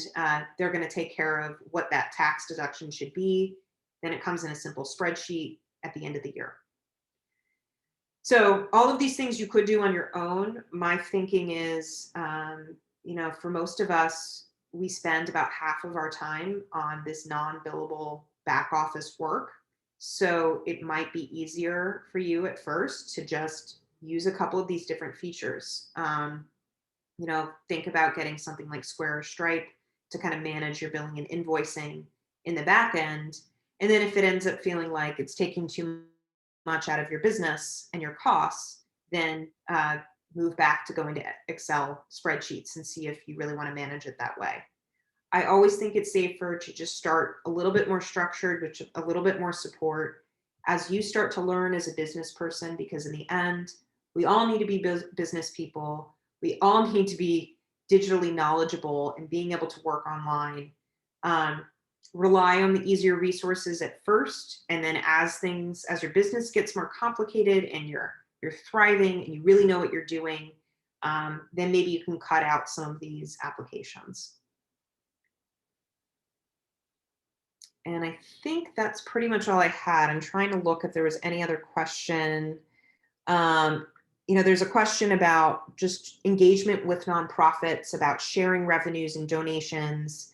they're going to take care of what that tax deduction should be. Then it comes in a simple spreadsheet at the end of the year. So all of these things you could do on your own. My thinking is, for most of us, we spend about half of our time on this non-billable back office work. So it might be easier for you at first to just use a couple of these different features. Think about getting something like Square or Stripe to kind of manage your billing and invoicing in the back end. And then if it ends up feeling like it's taking too much out of your business and your costs, then move back to going to Excel spreadsheets and see if you really want to manage it that way. I always think it's safer to just start a little bit more structured, with a little bit more support as you start to learn as a business person, because in the end, we all need to be business people. We all need to be digitally knowledgeable and being able to work online. Rely on the easier resources at first, and then as your business gets more complicated and you're thriving and you really know what you're doing, then maybe you can cut out some of these applications. And I think that's pretty much all I had. I'm trying to look if there was any other question. There's a question about just engagement with nonprofits, about sharing revenues and donations.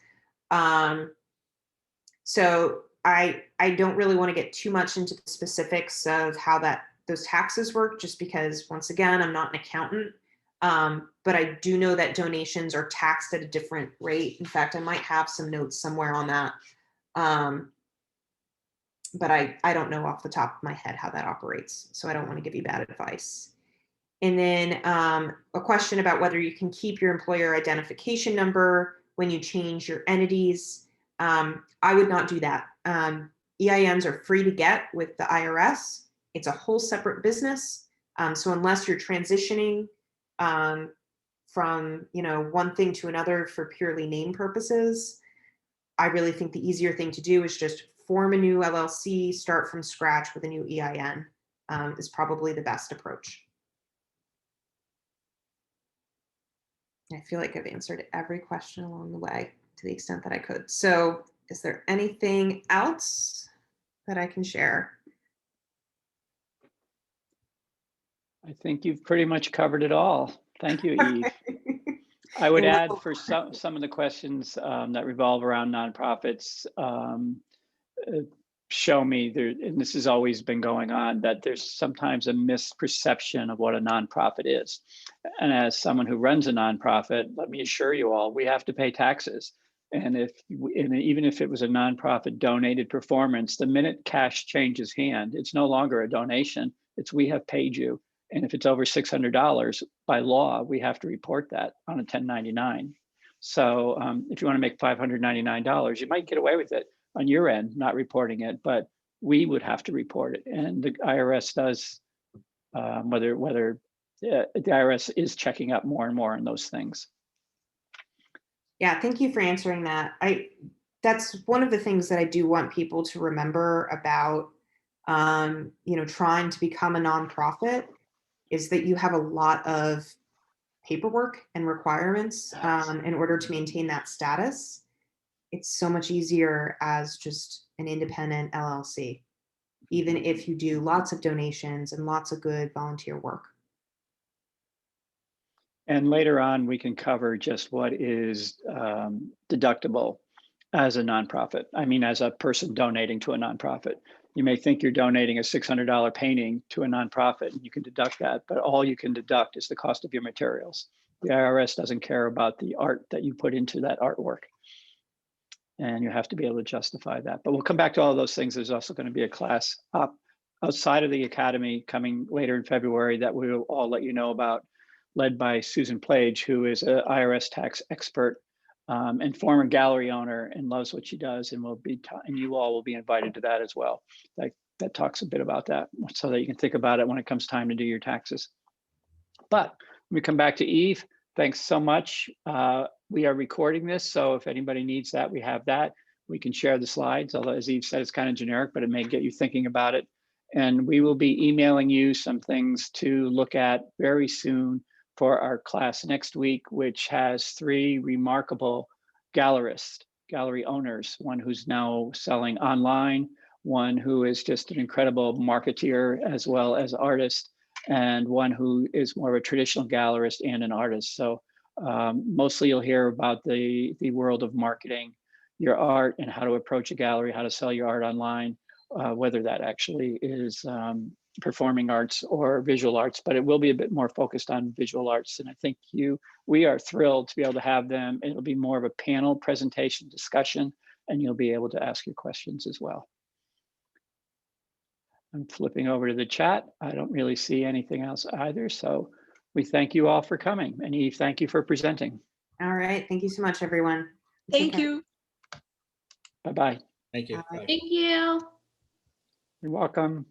So I don't really want to get too much into the specifics of how those taxes work, just because, once again, I'm not an accountant. But I do know that donations are taxed at a different rate. In fact, I might have some notes somewhere on that. But I don't know off the top of my head how that operates, so I don't want to give you bad advice. And then a question about whether you can keep your employer identification number when you change your entities. I would not do that. EINs are free to get with the IRS. It's a whole separate business. So unless you're transitioning from one thing to another for purely name purposes, I really think the easier thing to do is just form a new LLC, start from scratch with a new EIN, is probably the best approach. I feel like I've answered every question along the way to the extent that I could. So is there anything else that I can share? I think you've pretty much covered it all. Thank you, Eve. I would add for some of the questions that revolve around nonprofits, show me there, and this has always been going on, that there's sometimes a misperception of what a nonprofit is. And as someone who runs a nonprofit, let me assure you all, we have to pay taxes. And even if it was a nonprofit donated performance, the minute cash changes hand, it's no longer a donation. It's we have paid you. And if it's over $600 by law, we have to report that on a 1099. So if you want to make $599, you might get away with it on your end, not reporting it, but we would have to report it. And the IRS does, whether the IRS is checking up more and more on those things. Yeah, thank you for answering that. That's one of the things that I do want people to remember about, trying to become a nonprofit, is that you have a lot of paperwork and requirements in order to maintain that status. It's so much easier as just an independent LLC, even if you do lots of donations and lots of good volunteer work. And later on, we can cover just what is deductible as a nonprofit. I mean, as a person donating to a nonprofit. You may think you're donating a $600 painting to a nonprofit, and you can deduct that, but all you can deduct is the cost of your materials. The IRS doesn't care about the art that you put into that artwork. And you have to be able to justify that. But we'll come back to all of those things. There's also going to be a class up outside of the academy coming later in February that we'll all let you know about, led by Susan Plage, who is an IRS tax expert and former gallery owner and loves what she does, and and you all will be invited to that as well. That talks a bit about that, so that you can think about it when it comes time to do your taxes. But when we come back to Eve, thanks so much. We are recording this, so if anybody needs that, we have that. We can share the slides, although as Eve said, it's kind of generic, but it may get you thinking about it. And we will be emailing you some things to look at very soon for our class next week, which has 3 remarkable gallerists, gallery owners, one who's now selling online, one who is just an incredible marketeer as well as artist, and one who is more of a traditional gallerist and an artist. So mostly you'll hear about the world of marketing your art and how to approach a gallery, how to sell your art online, whether that actually is performing arts or visual arts, but it will be a bit more focused on visual arts. And I think we are thrilled to be able to have them. It'll be more of a panel presentation discussion, and you'll be able to ask your questions as well. I'm flipping over to the chat. I don't really see anything else either. So we thank you all for coming. And Eve, thank you for presenting. All right. Thank you so much, everyone. Thank you. Bye-bye. Thank you. Bye. Thank you. You're welcome.